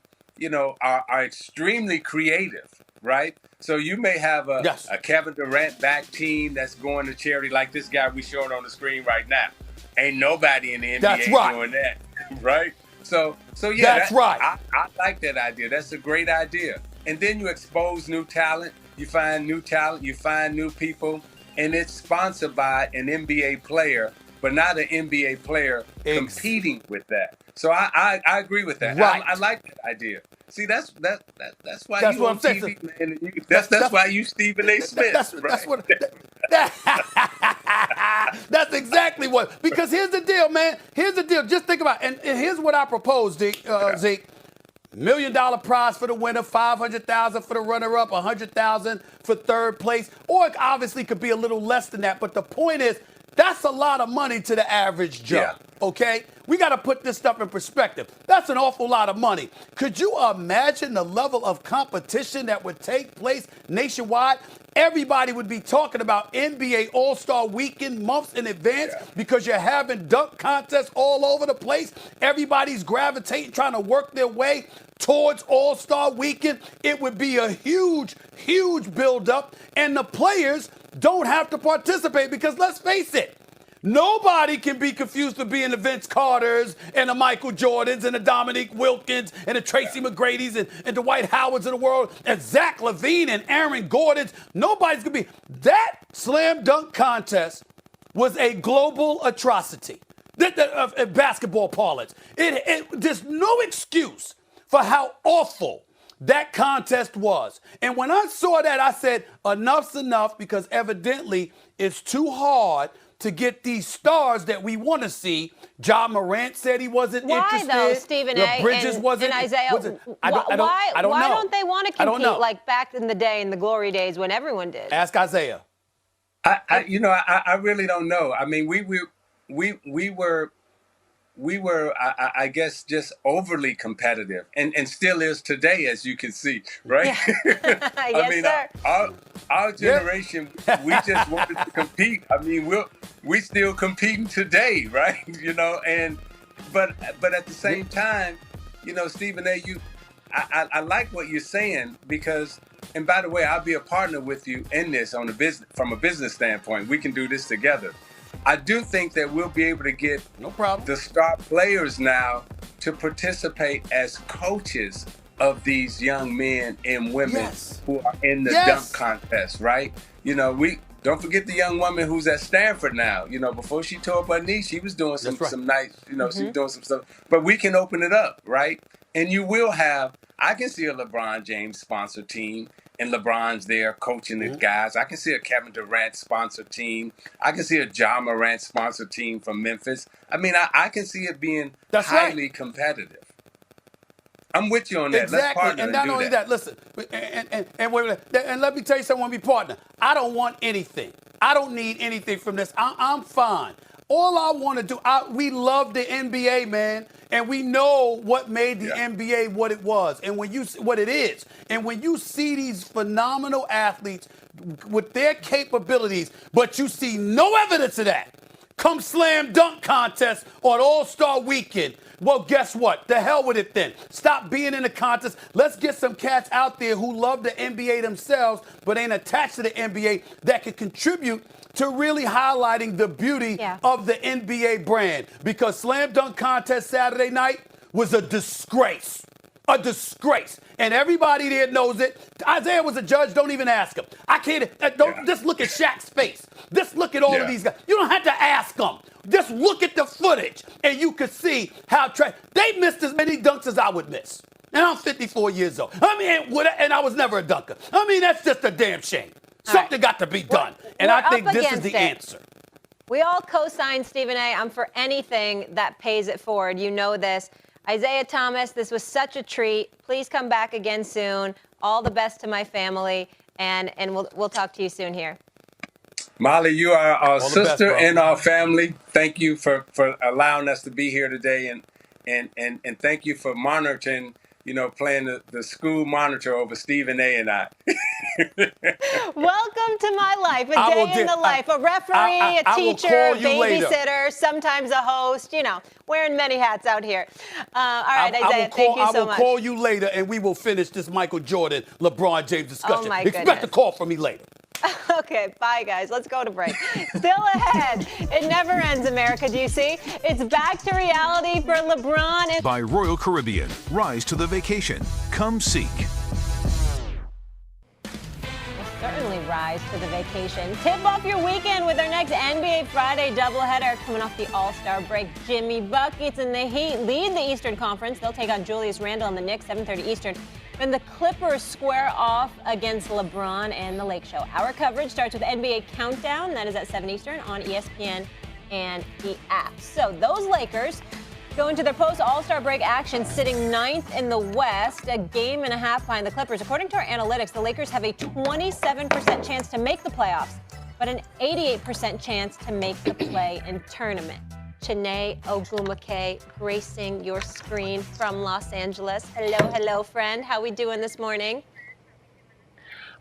are extremely creative, right? So you may have a Kevin Durant back team that's going to charity like this guy we showed on the screen right now. Ain't nobody in the NBA doing that, right? So yeah, that's right. I like that idea. That's a great idea. And then you expose new talent. You find new talent. You find new people. And it's sponsored by an NBA player, but not an NBA player competing with that. So I agree with that. Right. I like that idea. See, that's why that's you what on I'm saying. TV, man. That's why you Stephen A. Smith. That's exactly what. Because here's the deal, man. Here's the deal. Just think about it. And here's what I propose, Zeke. $1 million prize for the winner, $500,000 for the runner-up, $100,000 for third place, or it obviously could be a little less than that. But the point is, that's a lot of money to the average Joe. Okay, we got to put this stuff in perspective. That's an awful lot of money. Could you imagine the level of competition that would take place nationwide? Everybody would be talking about NBA All-Star Weekend months in advance because you're having dunk contests all over the place. Everybody's gravitating, trying to work their way towards All-Star Weekend. It would be a huge, huge buildup, and the players don't have to participate because let's face it, nobody can be confused with being the Vince Carters and the Michael Jordans and the Dominique Wilkins and the Tracy McGrady's and the Dwight Howards of the world and Zach LaVine and Aaron Gordon's. Nobody's going to be. That slam dunk contest was a global atrocity. Basketball parlance. There's no excuse for how awful that contest was. And when I saw that, I said, enough's enough because evidently it's too hard to get these stars that we want to see. Ja Morant said he wasn't interested. Why though, Stephen A. Bridges wasn't. And Isiah, I don't know. Why don't they want to compete like back in the day, in the glory days when everyone did? Ask Isiah. I really don't know. I mean, we were, I guess, just overly competitive, and still is today, as you can see, right? Yeah. I mean, sir. Our generation, we just wanted to compete. I mean, we still competing today, right? But at the same time, Stephen A., I like what you're saying because, and by the way, I'll be a partner with you in this from a business standpoint. We can do this together. I do think that we'll be able to get the star players now to participate as coaches of these young men and women who are in the dunk contest, right? We don't forget the young woman who's at Stanford now. Before she tore up her knee, she was doing some nice, she was doing some stuff. But we can open it up, right? And you will I can see a LeBron James sponsored team, and LeBron's there coaching the guys. I can see a Kevin Durant sponsored team. I can see a Ja Morant sponsored team from Memphis. I mean, I can see it being highly competitive. I'm with you on that. Exactly. Let's partner and not only that, listen, and let me tell you something when we partner. I don't want anything. I don't need anything from this. I'm fine. All I want to do, we love the NBA, man. And we know what made the NBA what it was and what it is. And when you see these phenomenal athletes with their capabilities, but you see no evidence of that, come slam dunk contest on All-Star Weekend. Well, guess what? The hell with it then. Stop being in the contest. Let's get some cats out there who love the NBA themselves but ain't attached to the NBA that can contribute to really highlighting the beauty of the NBA brand. Because slam dunk contest Saturday night was a disgrace. A disgrace. And everybody there knows it. Isiah was a judge. Don't even ask him. I can't. Just look at Shaq's face. Just look at all of these guys. You don't have to ask them. Just look at the footage, and you can see how they missed as many dunks as I would miss. And I'm 54 years old. I mean, and I was never a dunker. I mean, that's just a damn shame. Something got to be done. And I think this is the answer. We all co-sign Stephen A. I'm for anything that pays it forward. You know this. Isiah Thomas, this was such a treat. Please come back again soon. All the best to my family, and we'll talk to you soon here. Molly, you are our sister and our family. Thank you for allowing us to be here today, and thank you for monitoring, playing the school monitor over Stephen A. and I. Welcome to my life, a day in the life, a referee, a teacher, a babysitter, sometimes a host, wearing many hats out here. All right, Isiah, thank you so much. I will call you later, and we will finish this Michael Jordan, LeBron James discussion. Oh, my goodness. Expect a call from me later. Okay, bye, guys. Let's go to break. Still ahead. It never ends, America, do you see? It's back to reality for LeBron. By Royal Caribbean. Rise to the vacation. Come seek. Certainly rise to the vacation. Tip off your weekend with our next NBA Friday doubleheader coming off the All-Star break. Jimmy Buckets and the Heat lead the Eastern Conference. They'll take on Julius Randle and the Knicks, 7:30 Eastern. And the Clippers square off against LeBron and the Lake Show. Our coverage starts with NBA Countdown. That is at 7 Eastern on ESPN and the app. So those Lakers go into their post-All-Star break action, sitting 9th in the West, a game and a half behind the Clippers. According to our analytics, the Lakers have a 27% chance to make the playoffs, but an 88% chance to make the play-in tournament. Chiney Ogwumike gracing your screen from Los Angeles. Hello, friend. How we doing this morning?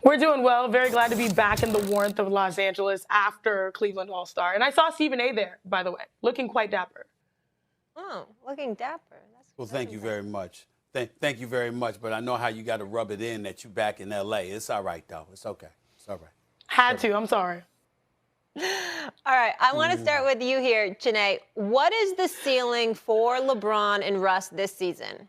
We're doing well. Very glad to be back in the warmth of Los Angeles after Cleveland All-Star. And I saw Stephen A. there, by the way, looking quite dapper. Oh, looking dapper. Well, thank you very much. Thank you very much. But I know how you got to rub it in that you back in L.A. It's all right, though. It's okay. It's all right. Had to. I'm sorry. All right. I want to start with you here, Chiney. What is the ceiling for LeBron and Russ this season?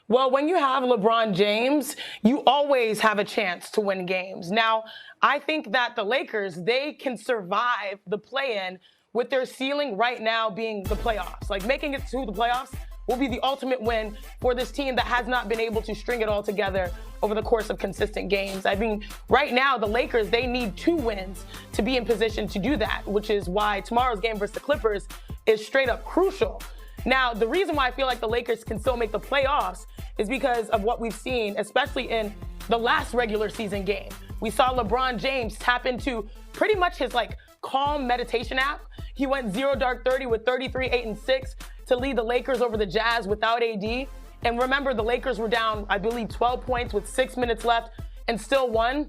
Well, when you have LeBron James, you always have a chance to win games. Now, I think that the Lakers, they can survive the play-in with their ceiling right now being the playoffs. Like, making it to the playoffs will be the ultimate win for this team that has not been able to string it all together over the course of consistent games. I mean, right now, the Lakers, they need 2 wins to be in position to do that, which is why tomorrow's game versus the Clippers is straight up crucial. Now, the reason why I feel like the Lakers can still make the playoffs is because of what we've seen, especially in the last regular season game. We saw LeBron James tap into pretty much his calm meditation app. He went 0 dark 30 with 33, 8, and 6 to lead the Lakers over the Jazz without AD. And remember, the Lakers were down, I believe, 12 points with 6 minutes left and still won.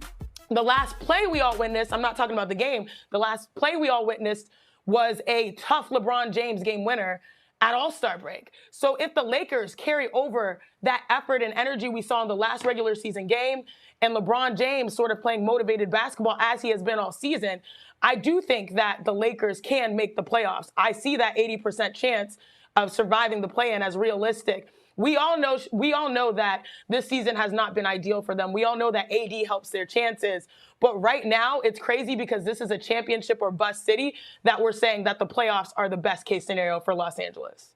The last play we all witnessed, I'm not talking about the game, the last play we all witnessed was a tough LeBron James game winner at All-Star break. So if the Lakers carry over that effort and energy we saw in the last regular season game, and LeBron James sort of playing motivated basketball as he has been all season, I do think that the Lakers can make the playoffs. I see that 80% chance of surviving the play-in as realistic. We all know that this season has not been ideal for them. We all know that AD helps their chances. But right now, it's crazy because this is a championship or bust city that we're saying that the playoffs are the best case scenario for Los Angeles.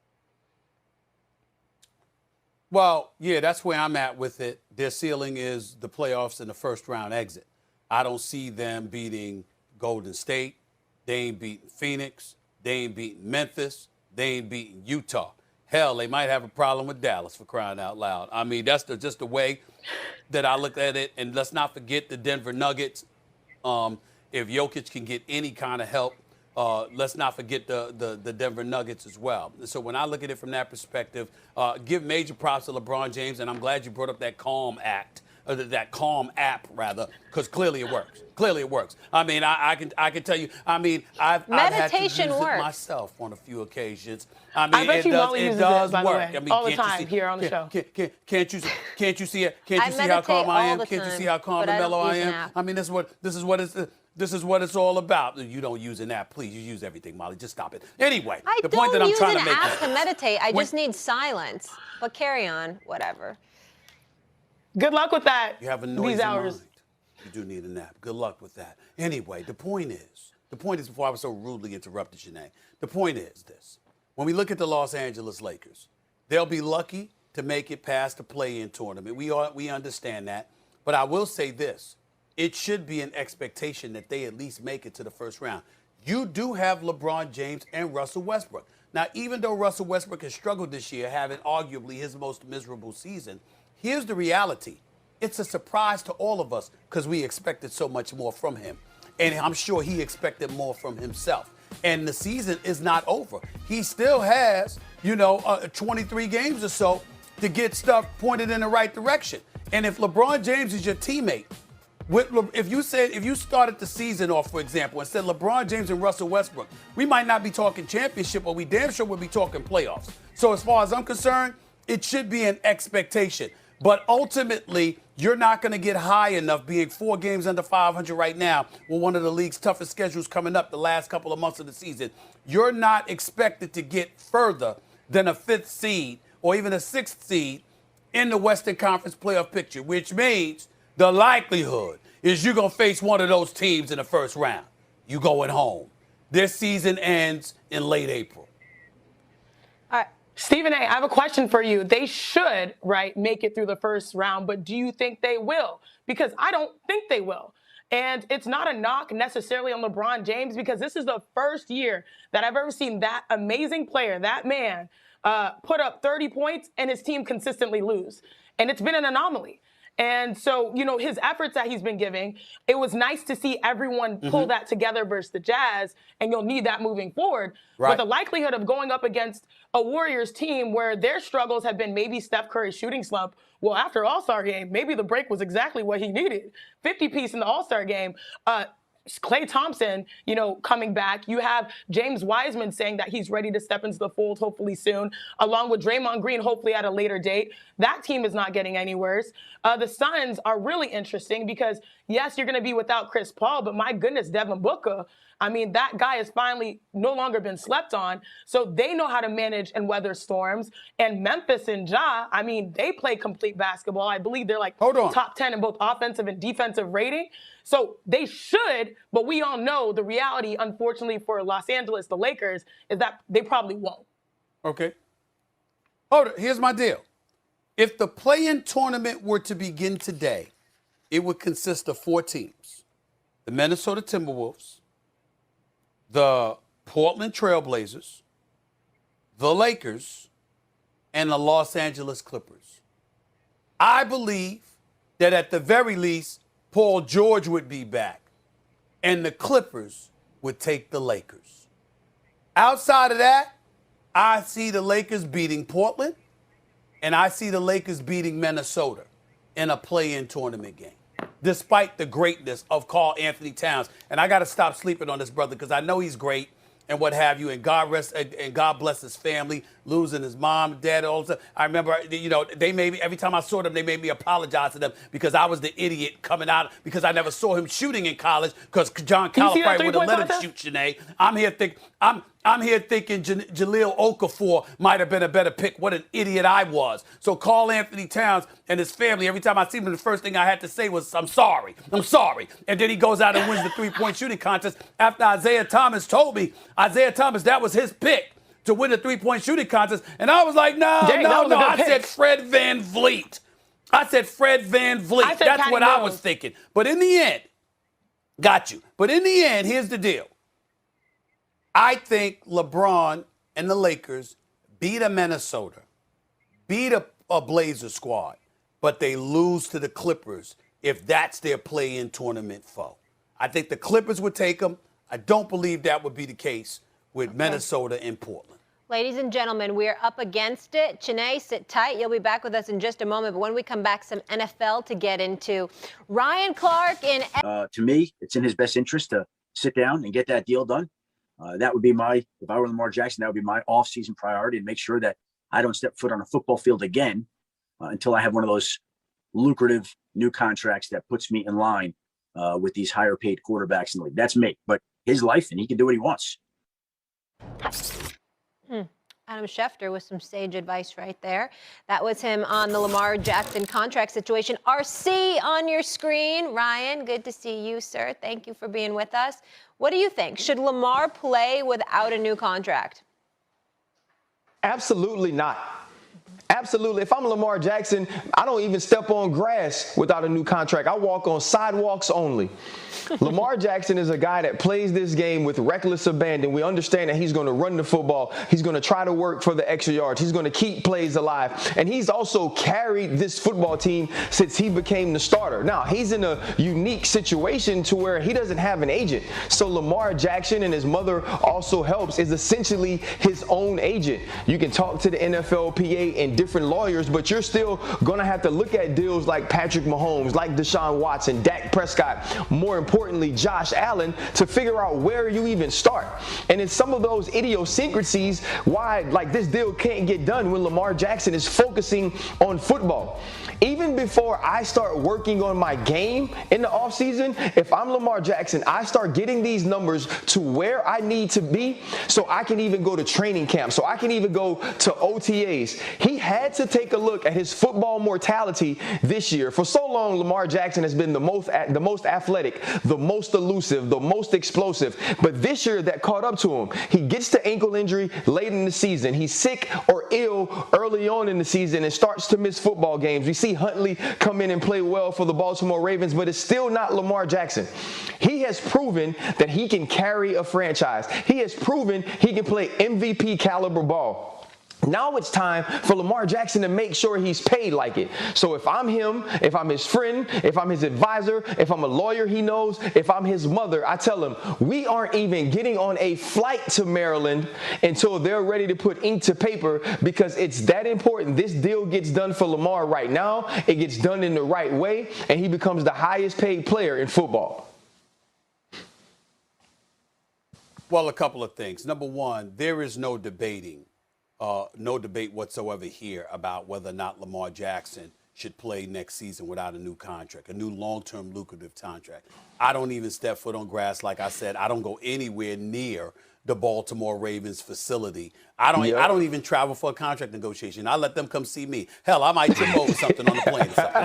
Well, yeah, that's where I'm at with it. Their ceiling is the playoffs and the first round exit. I don't see them beating Golden State. They ain't beating Phoenix. They ain't beating Memphis. They ain't beating Utah. Hell, they might have a problem with Dallas, for crying out loud. I mean, that's just the way that I look at it. And let's not forget the Denver Nuggets. If Jokic can get any kind of help let's not forget the Denver Nuggets as well. So when I look at it from that perspective, give major props to LeBron James, and I'm glad you brought up that Calm app, because clearly it works. Clearly it works. I mean, I can tell you. I mean, I've had to use it myself on a few occasions. I mean, I bet you Molly uses it, by the way, I mean, all the time here on the show. Can't you see it? Can't you see how calm I am? Can't you see how calm and mellow I am? I mean, this is what it's all about. You don't use an app, please. You use everything, Molly. Just stop it. Anyway, the point that I'm trying to make. I don't use an app to meditate. I just need silence. But carry on, whatever. Good luck with that. You have a noisy these hours. mind. You do need a nap. Good luck with that. Anyway, the point is before I was so rudely interrupted, Shanae, the point is this. When we look at the Los Angeles Lakers, they'll be lucky to make it past the play-in tournament. We understand that. But I will say this. It should be an expectation that they at least make it to the first round. You do have LeBron James and Russell Westbrook. Now, even though Russell Westbrook has struggled this year, having arguably his most miserable season, here's the reality. It's a surprise to all of us because we expected so much more from him. And I'm sure he expected more from himself. And the season is not over. He still has, 23 games or so to get stuff pointed in the right direction. And if LeBron James is your teammate, if you started the season off, for example, and said LeBron James and Russell Westbrook, we might not be talking championship, but we damn sure would be talking playoffs. So as far as I'm concerned, it should be an expectation. But ultimately, you're not going to get high enough being 4 games under 500 right now with one of the league's toughest schedules coming up the last couple of months of the season. You're not expected to get further than a 5th seed or even a 6th seed in the Western Conference playoff picture, which means the likelihood is you're going to face one of those teams in the first round. You going home. This season ends in late April. All right. Stephen A., I have a question for you. They should, make it through the first round, but do you think they will? Because I don't think they will. And it's not a knock necessarily on LeBron James because this is the first year that I've ever seen that amazing player, that man, put up 30 points and his team consistently lose. And it's been an anomaly. And so, his efforts that he's been giving, it was nice to see everyone pull that together versus the Jazz, and you'll need that moving forward. Right. But the likelihood of going up against a Warriors team where their struggles have been maybe Steph Curry's shooting slump, well, after All-Star game, maybe the break was exactly what he needed. 50-piece in the All-Star game. Klay Thompson, coming back. You have James Wiseman saying that he's ready to step into the fold hopefully soon, along with Draymond Green hopefully at a later date. That team is not getting any worse. The Suns are really interesting because, yes, you're going to be without Chris Paul, but my goodness, Devin Booker, I mean, that guy has finally no longer been slept on. So they know how to manage and weather storms. And Memphis and Ja, I mean, they play complete basketball. I believe they're top 10 in both offensive and defensive rating. So they should, but we all know the reality, unfortunately, for Los Angeles, the Lakers, is that they probably won't. Okay. Here's my deal. If the play-in tournament were to begin today, it would consist of 4 teams. The Minnesota Timberwolves, the Portland Trailblazers, the Lakers, and the Los Angeles Clippers. I believe that at the very least, Paul George would be back, and the Clippers would take the Lakers. Outside of that, I see the Lakers beating Portland, and I see the Lakers beating Minnesota in a play-in tournament game, despite the greatness of Karl Anthony Towns. And I got to stop sleeping on this brother because I know he's great and what have you, and God bless his family, losing his mom, dad, all the time. I remember, they made me, every time I saw them, they made me apologize to them because I was the idiot coming out because I never saw him shooting in college because John Calipari would have let him shoot, Shanae. I'm here thinking Jahlil Okafor might have been a better pick. What an idiot I was. So Karl Anthony Towns and his family, every time I see him, the first thing I had to say was, I'm sorry. And then he goes out and wins the 3-point shooting contest after Isiah Thomas told me, that was his pick to win the 3-point shooting contest. And I was like, no. I said Fred VanVleet. That's what I was thinking. But in the end, here's the deal. I think LeBron and the Lakers beat a Minnesota, beat a Blazer squad, but they lose to the Clippers if that's their play-in tournament foe. I think the Clippers would take them. I don't believe that would be the case with Minnesota and Portland. Ladies and gentlemen, we are up against it. Chiney, sit tight. You'll be back with us in just a moment. But when we come back, some NFL to get into. Ryan Clark in. To me, it's in his best interest to sit down and get that deal done. That would be if I were Lamar Jackson, that would be my off-season priority, and make sure that I don't step foot on a football field again until I have one of those lucrative new contracts that puts me in line with these higher paid quarterbacks in the league. That's me, but his life, and he can do what he wants. Adam Schefter with some sage advice right there. That was him on the Lamar Jackson contract situation. RC on your screen. Ryan, good to see you, sir. Thank you for being with us. What do you think? Should Lamar play without a new contract? Absolutely not. Absolutely. If I'm Lamar Jackson, I don't even step on grass without a new contract. I walk on sidewalks only. Lamar Jackson is a guy that plays this game with reckless abandon. We understand that he's going to run the football. He's going to try to work for the extra yards. He's going to keep plays alive. And he's also carried this football team since he became the starter. Now, he's in a unique situation to where he doesn't have an agent. So Lamar Jackson, and his mother also helps, is essentially his own agent. You can talk to the NFLPA and different lawyers, but you're still going to have to look at deals like Patrick Mahomes, like Deshaun Watson, Dak Prescott, more importantly, Josh Allen, to figure out where you even start. And it's some of those idiosyncrasies why this deal can't get done when Lamar Jackson is focusing on football. Even before I start working on my game in the offseason, if I'm Lamar Jackson, I start getting these numbers to where I need to be so I can even go to training camp, so I can even go to OTAs. He had to take a look at his football mortality this year. For so long, Lamar Jackson has been the most athletic, the most elusive, the most explosive. But this year, that caught up to him. He gets the ankle injury late in the season. He's sick or ill early on in the season and starts to miss football games. We see Huntley come in and play well for the Baltimore Ravens, but it's still not Lamar Jackson. He has proven that he can carry a franchise. He has proven he can play MVP caliber ball. Now it's time for Lamar Jackson to make sure he's paid like it. So if I'm him, if I'm his friend, if I'm his advisor, if I'm a lawyer he knows, if I'm his mother, I tell him, we aren't even getting on a flight to Maryland until they're ready to put ink to paper, because it's that important. This deal gets done for Lamar right now. It gets done in the right way, and he becomes the highest paid player in football. Well, a couple of things. Number one, there is no debate whatsoever here about whether or not Lamar Jackson should play next season without a new contract, a new long-term lucrative contract. I don't even step foot on grass. Like I said, I don't go anywhere near the Baltimore Ravens facility. I don't even travel for a contract negotiation. I let them come see me. Hell, I might trip over something on the plane or something.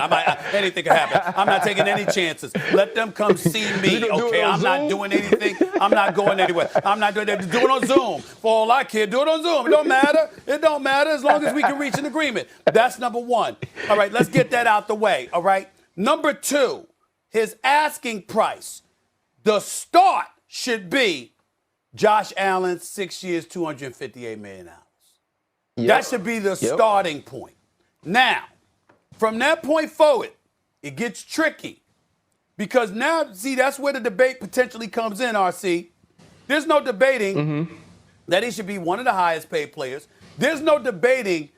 Anything can happen. I'm not taking any chances. Let them come see me, okay? I'm not doing anything. I'm not going anywhere. I'm not doing that. Do it on Zoom. For all I care, do it on Zoom. It don't matter. It don't matter as long as we can reach an agreement. That's number one. All right, let's get that out the way, all right? Number two, his asking price. The start should be Josh Allen, 6 years, $258 million. Yep. That should be the starting point. Now, from that point forward, it gets tricky. Because now, see, that's where the debate potentially comes in, RC. There's no debating that he should be one of the highest paid players. There's no debating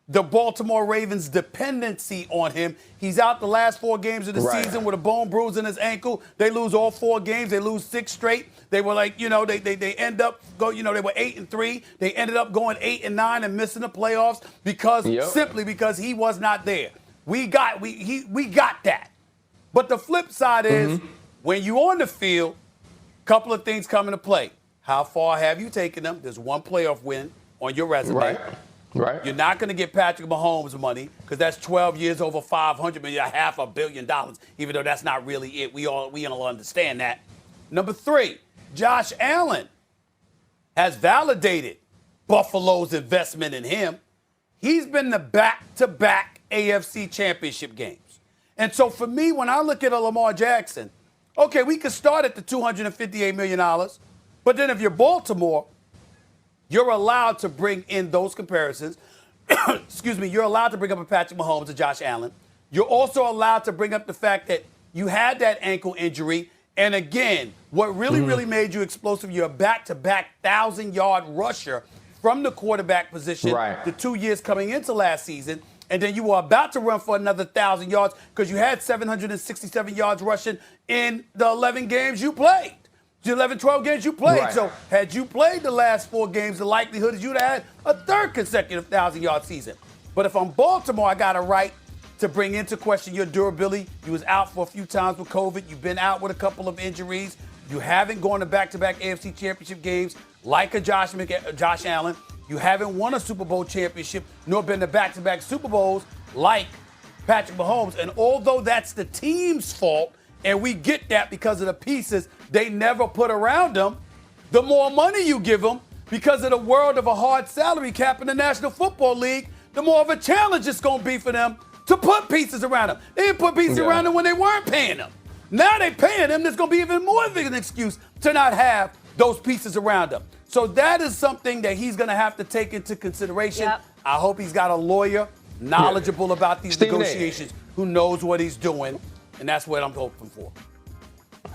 the Baltimore Ravens' dependency on him. He's out the last 4 games of the season with a bone bruise in his ankle. They lose all 4 games. They lose 6 straight. They were they end up they were 8-3. They ended up going 8-9 and missing the playoffs simply because he was not there. We got that. But the flip side is when you're on the field, a couple of things come into play. How far have you taken them? There's 1 playoff win on your resume. Right. You're not going to get Patrick Mahomes money because that's 12 years over $500 million, $500 million, even though that's not really it. We all understand that. Number 3, Josh Allen has validated Buffalo's investment in him. He's been the back-to-back AFC championship games. And so for me, when I look at a Lamar Jackson, okay, we could start at the $258 million, but then if you're Baltimore, you're allowed to bring in those comparisons. Excuse me. You're allowed to bring up a Patrick Mahomes and Josh Allen. You're also allowed to bring up the fact that you had that ankle injury And again, what really made you explosive, you're a back-to-back 1,000-yard rusher from the quarterback position the 2 years coming into last season. And then you were about to run for another 1,000 yards because you had 767 yards rushing in the 11 games you played. The 11, 12 games you played. Right. So had you played the last 4 games, the likelihood is you'd have had a third consecutive 1,000-yard season. But if I'm Baltimore, I got a right to bring into question your durability. You was out for a few times with COVID. You've been out with a couple of injuries. You haven't gone to back-to-back AFC championship games like a Josh Allen. You haven't won a Super Bowl championship, nor been to back-to-back Super Bowls like Patrick Mahomes. And although that's the team's fault, and we get that because of the pieces they never put around them, the more money you give them, because of the world of a hard salary cap in the National Football League, the more of a challenge it's going to be for them to put pieces around them. They didn't put pieces around them when they weren't paying them. Now they're paying them. There's going to be even more of an excuse to not have those pieces around them. So that is something that he's going to have to take into consideration. Yep. I hope he's got a lawyer knowledgeable about these negotiations who knows what he's doing, and that's what I'm hoping for.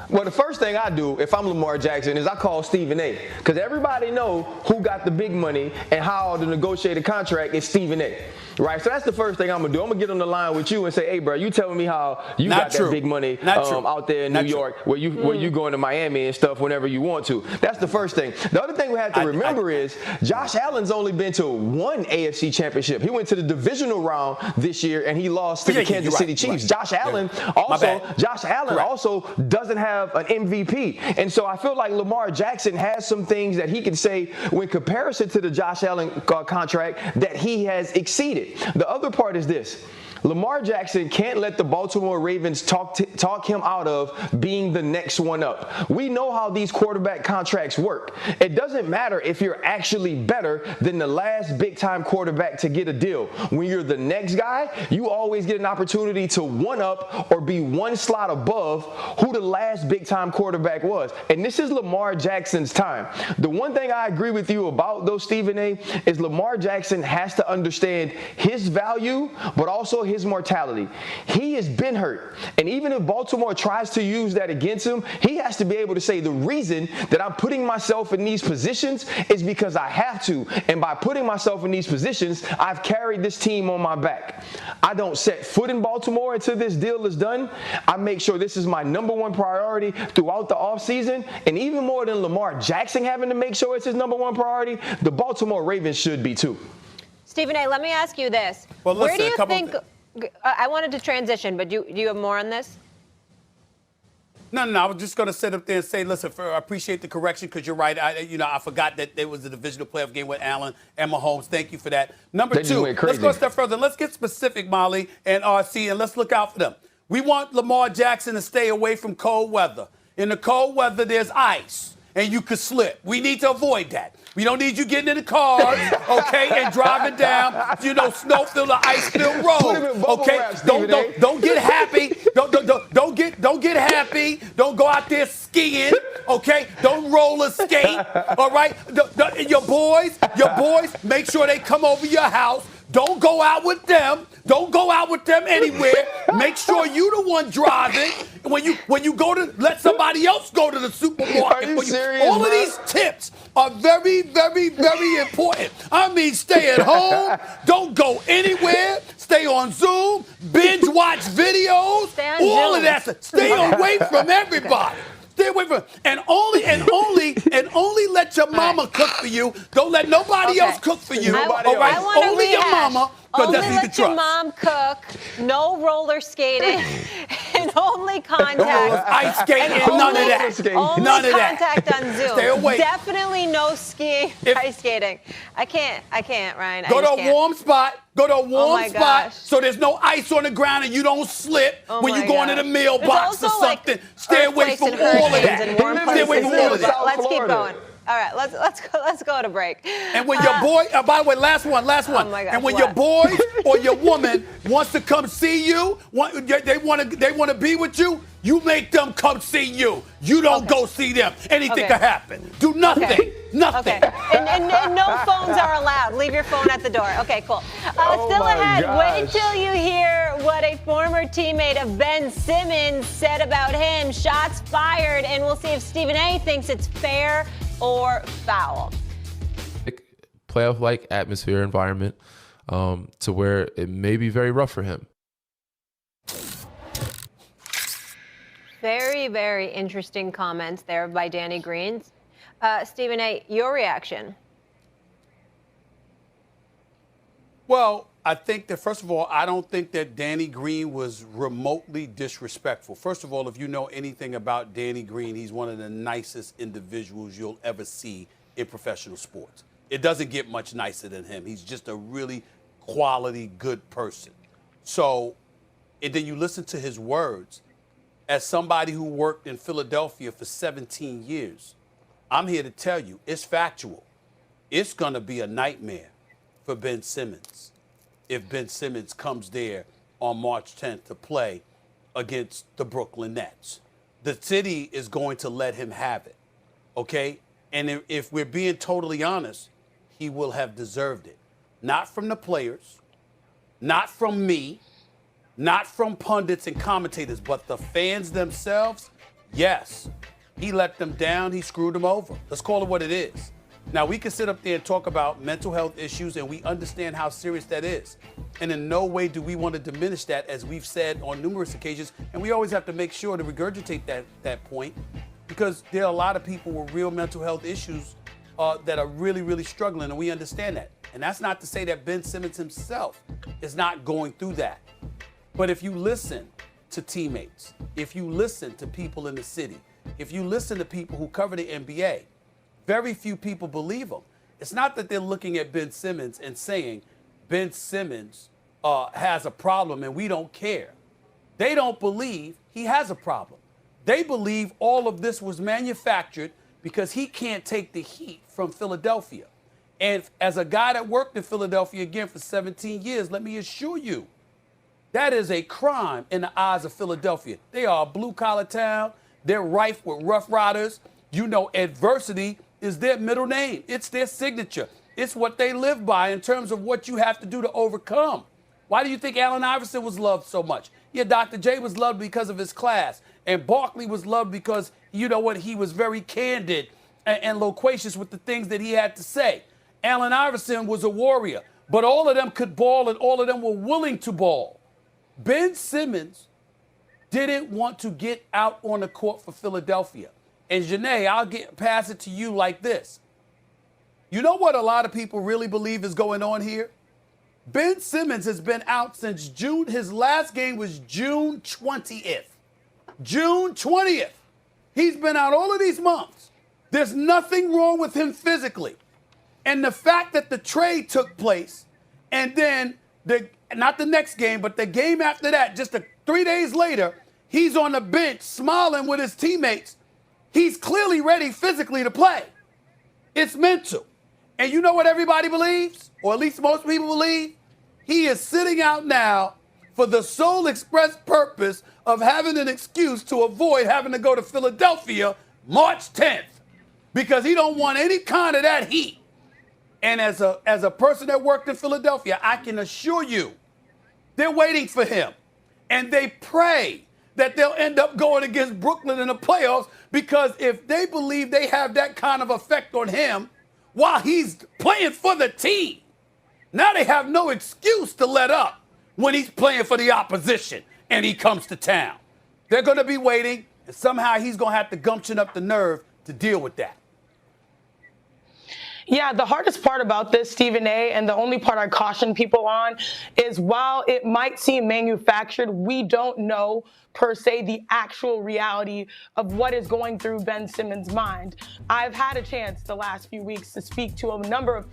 Well, the first thing I do if I'm Lamar Jackson is I call Stephen A. Because everybody know who got the big money and how to negotiate a contract is Stephen A. Right? So that's the first thing I'm going to do. I'm going to get on the line with you and say, hey, bro, you telling me how you got that big money out there in New York where you going to Miami and stuff whenever you want to. That's the first thing. The other thing we have to remember is Josh Allen's only been to one AFC championship. He went to the divisional round this year and he lost to the Kansas City Chiefs. Josh Allen also doesn't have an MVP. And so I feel like Lamar Jackson has some things that he can say when comparison to the Josh Allen contract that he has exceeded. The other part is this. Lamar Jackson can't let the Baltimore Ravens talk him out of being the next one up. We know how these quarterback contracts work. It doesn't matter if you're actually better than the last big-time quarterback to get a deal. When you're the next guy, you always get an opportunity to one-up or be one slot above who the last big-time quarterback was. And this is Lamar Jackson's time. The one thing I agree with you about, though, Stephen A., is Lamar Jackson has to understand his value, but also his mortality. He has been hurt. And even if Baltimore tries to use that against him, he has to be able to say the reason that I'm putting myself in these positions is because I have to. And by putting myself in these positions, I've carried this team on my back. I don't set foot in Baltimore until this deal is done. I make sure this is my number one priority throughout the offseason. And even more than Lamar Jackson having to make sure it's his number one priority, the Baltimore Ravens should be too. Stephen A., let me ask you this. Well, where do you think... I wanted to transition, but do you have more on this? No. I was just going to sit up there and say, listen, I appreciate the correction because you're right. I forgot that there was a divisional playoff game with Allen and Mahomes. Thank you for that. Number two, let's go a step further. Let's get specific, Molly and RC, and let's look out for them. We want Lamar Jackson to stay away from cold weather. In the cold weather, there's ice, and you could slip. We need to avoid that. We don't need you getting in the cars, okay, and driving down, snow-filled or ice-filled road, okay? Don't get happy. Don't get happy. Don't go out there skiing, okay? Don't roller skate, all right? Your boys, make sure they come over your house. Don't go out with them. Don't go out with them anywhere. Make sure you the one driving. When you go to, let somebody else go to the supermarket. Are you serious, all of these tips are very, very, very important. I mean, stay at home. Don't go anywhere. Stay on Zoom. Binge watch videos. All of that stuff. Stay away from everybody. Stay away from and only let your mama cook for you. Don't let nobody else cook for you. All right? Only your mama. Only let your mom cook. No roller skating. And only contact. Ice skating. None of that. Only contact on Zoom. Stay away. Definitely no skiing. Ice skating. I can't, Ryan. Go to a warm spot. Go to a warm spot so there's no ice on the ground and you don't slip when you go into the mailbox or something. Stay away from all of that. Stay away from all of that. Let's keep going. All right, let's go to break. And when your boy, by the way, last one. Oh my gosh, and when your boy or your woman wants to come see you, they want to be with you, you make them come see you. You don't go see them. Anything can happen. Do nothing. Nothing. Okay. And no phones are allowed. Leave your phone at the door. Okay, cool. Oh Still my ahead. gosh. Wait till you hear what a former teammate of Ben Simmons said about him. Shots fired, and we'll see if Stephen A. thinks it's fair or foul. Playoff-like atmosphere environment to where it may be very rough for him. Very, very interesting comments there by Danny Green. Stephen A., your reaction? Well, I think that, first of all, I don't think that Danny Green was remotely disrespectful. First of all, if you know anything about Danny Green, he's one of the nicest individuals you'll ever see in professional sports. It doesn't get much nicer than him. He's just a really quality, good person. So, and then you listen to his words. As somebody who worked in Philadelphia for 17 years, I'm here to tell you, it's factual. It's going to be a nightmare for Ben Simmons if Ben Simmons comes there on March 10th to play against the Brooklyn Nets. The city is going to let him have it, okay? And if we're being totally honest, he will have deserved it. Not from the players, not from me, not from pundits and commentators, but the fans themselves. Yes, he let them down. He screwed them over. Let's call it what it is. Now, we can sit up there and talk about mental health issues, and we understand how serious that is. And in no way do we want to diminish that, as we've said on numerous occasions. And we always have to make sure to regurgitate that point, because there are a lot of people with real mental health issues that are really, really struggling, and we understand that. And that's not to say that Ben Simmons himself is not going through that. But if you listen to teammates, if you listen to people in the city, if you listen to people who cover the NBA, very few people believe them. It's not that they're looking at Ben Simmons and saying Ben Simmons has a problem and we don't care. They don't believe he has a problem. They believe all of this was manufactured because he can't take the heat from Philadelphia. And as a guy that worked in Philadelphia again for 17 years, let me assure you, that is a crime in the eyes of Philadelphia. They are a blue-collar town. They're rife with rough riders. You know, adversity is their middle name. It's their signature. It's what they live by in terms of what you have to do to overcome. Why do you think Allen Iverson was loved so much? Yeah, Dr. J was loved because of his class. And Barkley was loved because, you know what, he was very candid and loquacious with the things that he had to say. Allen Iverson was a warrior. But all of them could ball and all of them were willing to ball. Ben Simmons didn't want to get out on the court for Philadelphia. And Janae, I'll pass it to you like this. You know what a lot of people really believe is going on here? Ben Simmons has been out since June. His last game was June 20th. June 20th. He's been out all of these months. There's nothing wrong with him physically. And the fact that the trade took place and then not the next game, but the game after that, just 3 days later, he's on the bench smiling with his teammates. He's clearly ready physically to play. It's mental. And you know what everybody believes, or at least most people believe? He is sitting out now for the sole express purpose of having an excuse to avoid having to go to Philadelphia March 10th because he don't want any kind of that heat. And as a person that worked in Philadelphia, I can assure you, they're waiting for him. And they pray that they'll end up going against Brooklyn in the playoffs, because if they believe they have that kind of effect on him while he's playing for the team, now they have no excuse to let up when he's playing for the opposition and he comes to town. They're going to be waiting, and somehow he's going to have to gumption up the nerve to deal with that. Yeah, the hardest part about this, Stephen A., and the only part I caution people on is while it might seem manufactured, we don't know per se the actual reality of what is going through Ben Simmons' mind. I've had a chance the last few weeks to speak to a number of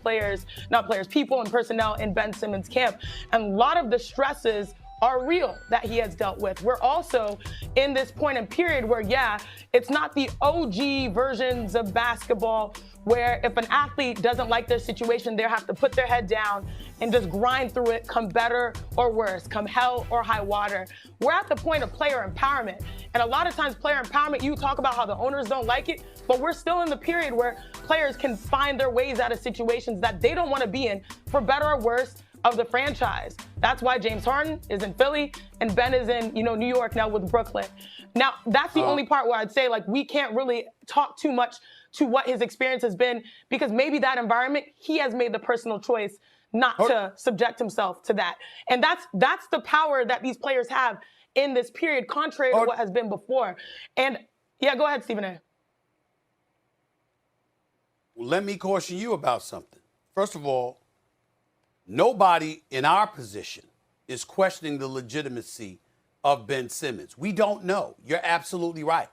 people and personnel in Ben Simmons' camp, and a lot of the stresses are real that he has dealt with. We're also in this point and period where, yeah, it's not the OG versions of basketball where if an athlete doesn't like their situation, they have to put their head down and just grind through it, come better or worse, come hell or high water. We're at the point of player empowerment. And a lot of times player empowerment, you talk about how the owners don't like it, but we're still in the period where players can find their ways out of situations that they don't want to be in, for better or worse, of the franchise. That's why James Harden is in Philly and Ben is in, New York now with Brooklyn. Now, that's the only part where I'd say, like, we can't really talk too much to what his experience has been, because maybe that environment, he has made the personal choice not to subject himself to that. And that's the power that these players have in this period, contrary to what has been before. And yeah, go ahead, Stephen A. Let me caution you about something. First of all, nobody in our position is questioning the legitimacy of Ben Simmons. We don't know. You're absolutely right.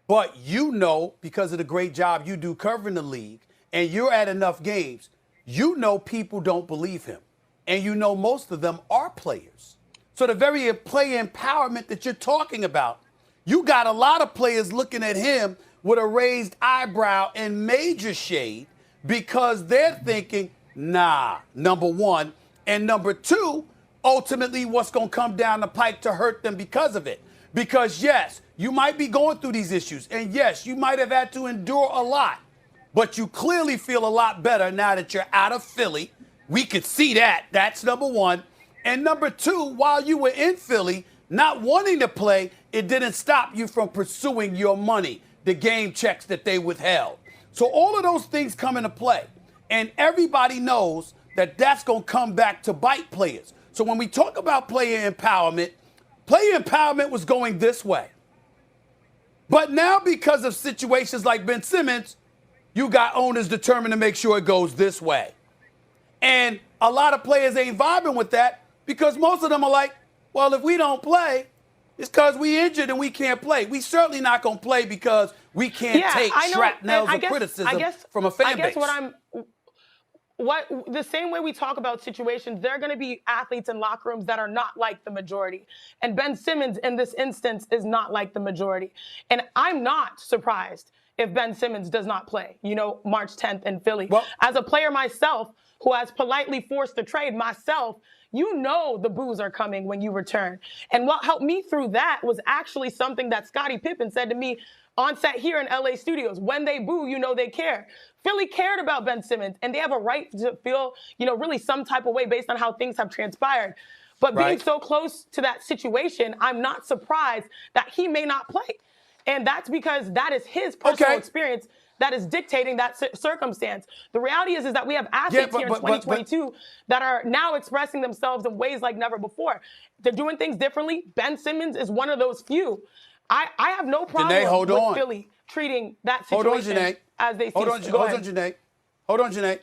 But you know, because of the great job you do covering the league, and you're at enough games, you know people don't believe him. And you know most of them are players. So the very player empowerment that you're talking about, you got a lot of players looking at him with a raised eyebrow and major shade because they're thinking, nah, number one. And number two, ultimately what's going to come down the pike to hurt them because of it. Because, yes, you might be going through these issues. And, yes, you might have had to endure a lot. But you clearly feel a lot better now that you're out of Philly. We could see that. That's number one. And number two, while you were in Philly, not wanting to play, it didn't stop you from pursuing your money, the game checks that they withheld. So all of those things come into play. And everybody knows that that's going to come back to bite players. So when we talk about player empowerment was going this way. But now because of situations like Ben Simmons, you got owners determined to make sure it goes this way. And a lot of players ain't vibing with that because most of them are like, well, if we don't play, it's because we injured and we can't play. We certainly not going to play because we can't take shrapnels of criticism from a fan base. The same way we talk about situations, there are going to be athletes in locker rooms that are not like the majority. And Ben Simmons in this instance is not like the majority. And I'm not surprised if Ben Simmons does not play, March 10th in Philly. Well, as a player myself who has politely forced the trade myself, the boos are coming when you return. And what helped me through that was actually something that Scottie Pippen said to me on set here in LA studios. When they boo, they care. Philly cared about Ben Simmons, and they have a right to feel, really some type of way based on how things have transpired. But being so close to that situation, I'm not surprised that he may not play. And that's because that is his personal experience that is dictating that circumstance. The reality is that we have athletes here in 2022 that are now expressing themselves in ways like never before. They're doing things differently. Ben Simmons is one of those few. I have no problem with Philly treating that situation as they see. Hold on, Janae.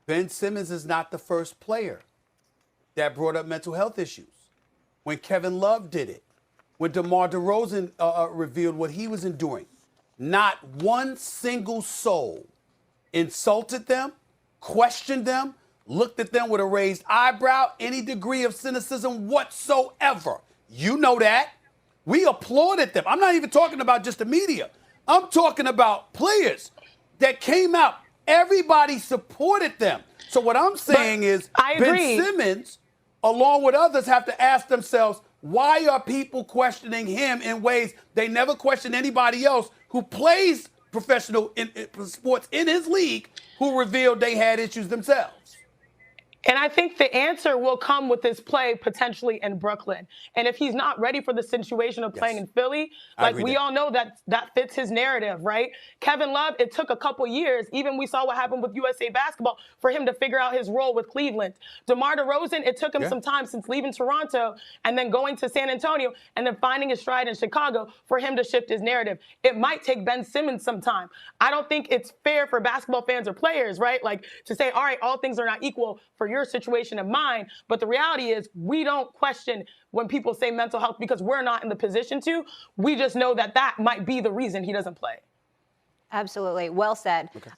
Ben Simmons is not the first player that brought up mental health issues. When Kevin Love did it, when DeMar DeRozan revealed what he was enduring, not one single soul insulted them, questioned them, looked at them with a raised eyebrow, any degree of cynicism whatsoever. You know that. We applauded them. I'm not even talking about just the media. I'm talking about players that came out. Everybody supported them. So what I'm saying is Ben Simmons, along with others, have to ask themselves, why are people questioning him in ways they never questioned anybody else who plays professional sports in his league who revealed they had issues themselves? And I think the answer will come with this play potentially in Brooklyn. And if he's not ready for the situation of playing in Philly, like we all know that fits his narrative, right? Kevin Love, it took a couple years. Even we saw what happened with USA Basketball for him to figure out his role with Cleveland. DeMar DeRozan, it took him some time since leaving Toronto and then going to San Antonio and then finding his stride in Chicago for him to shift his narrative. It might take Ben Simmons some time. I don't think it's fair for basketball fans or players, right? Like to say, all right, all things are not equal for your situation and mine. But the reality is we don't question when people say mental health because we're not in the position to. We just know that might be the reason he doesn't play. Absolutely. Well said. Okay.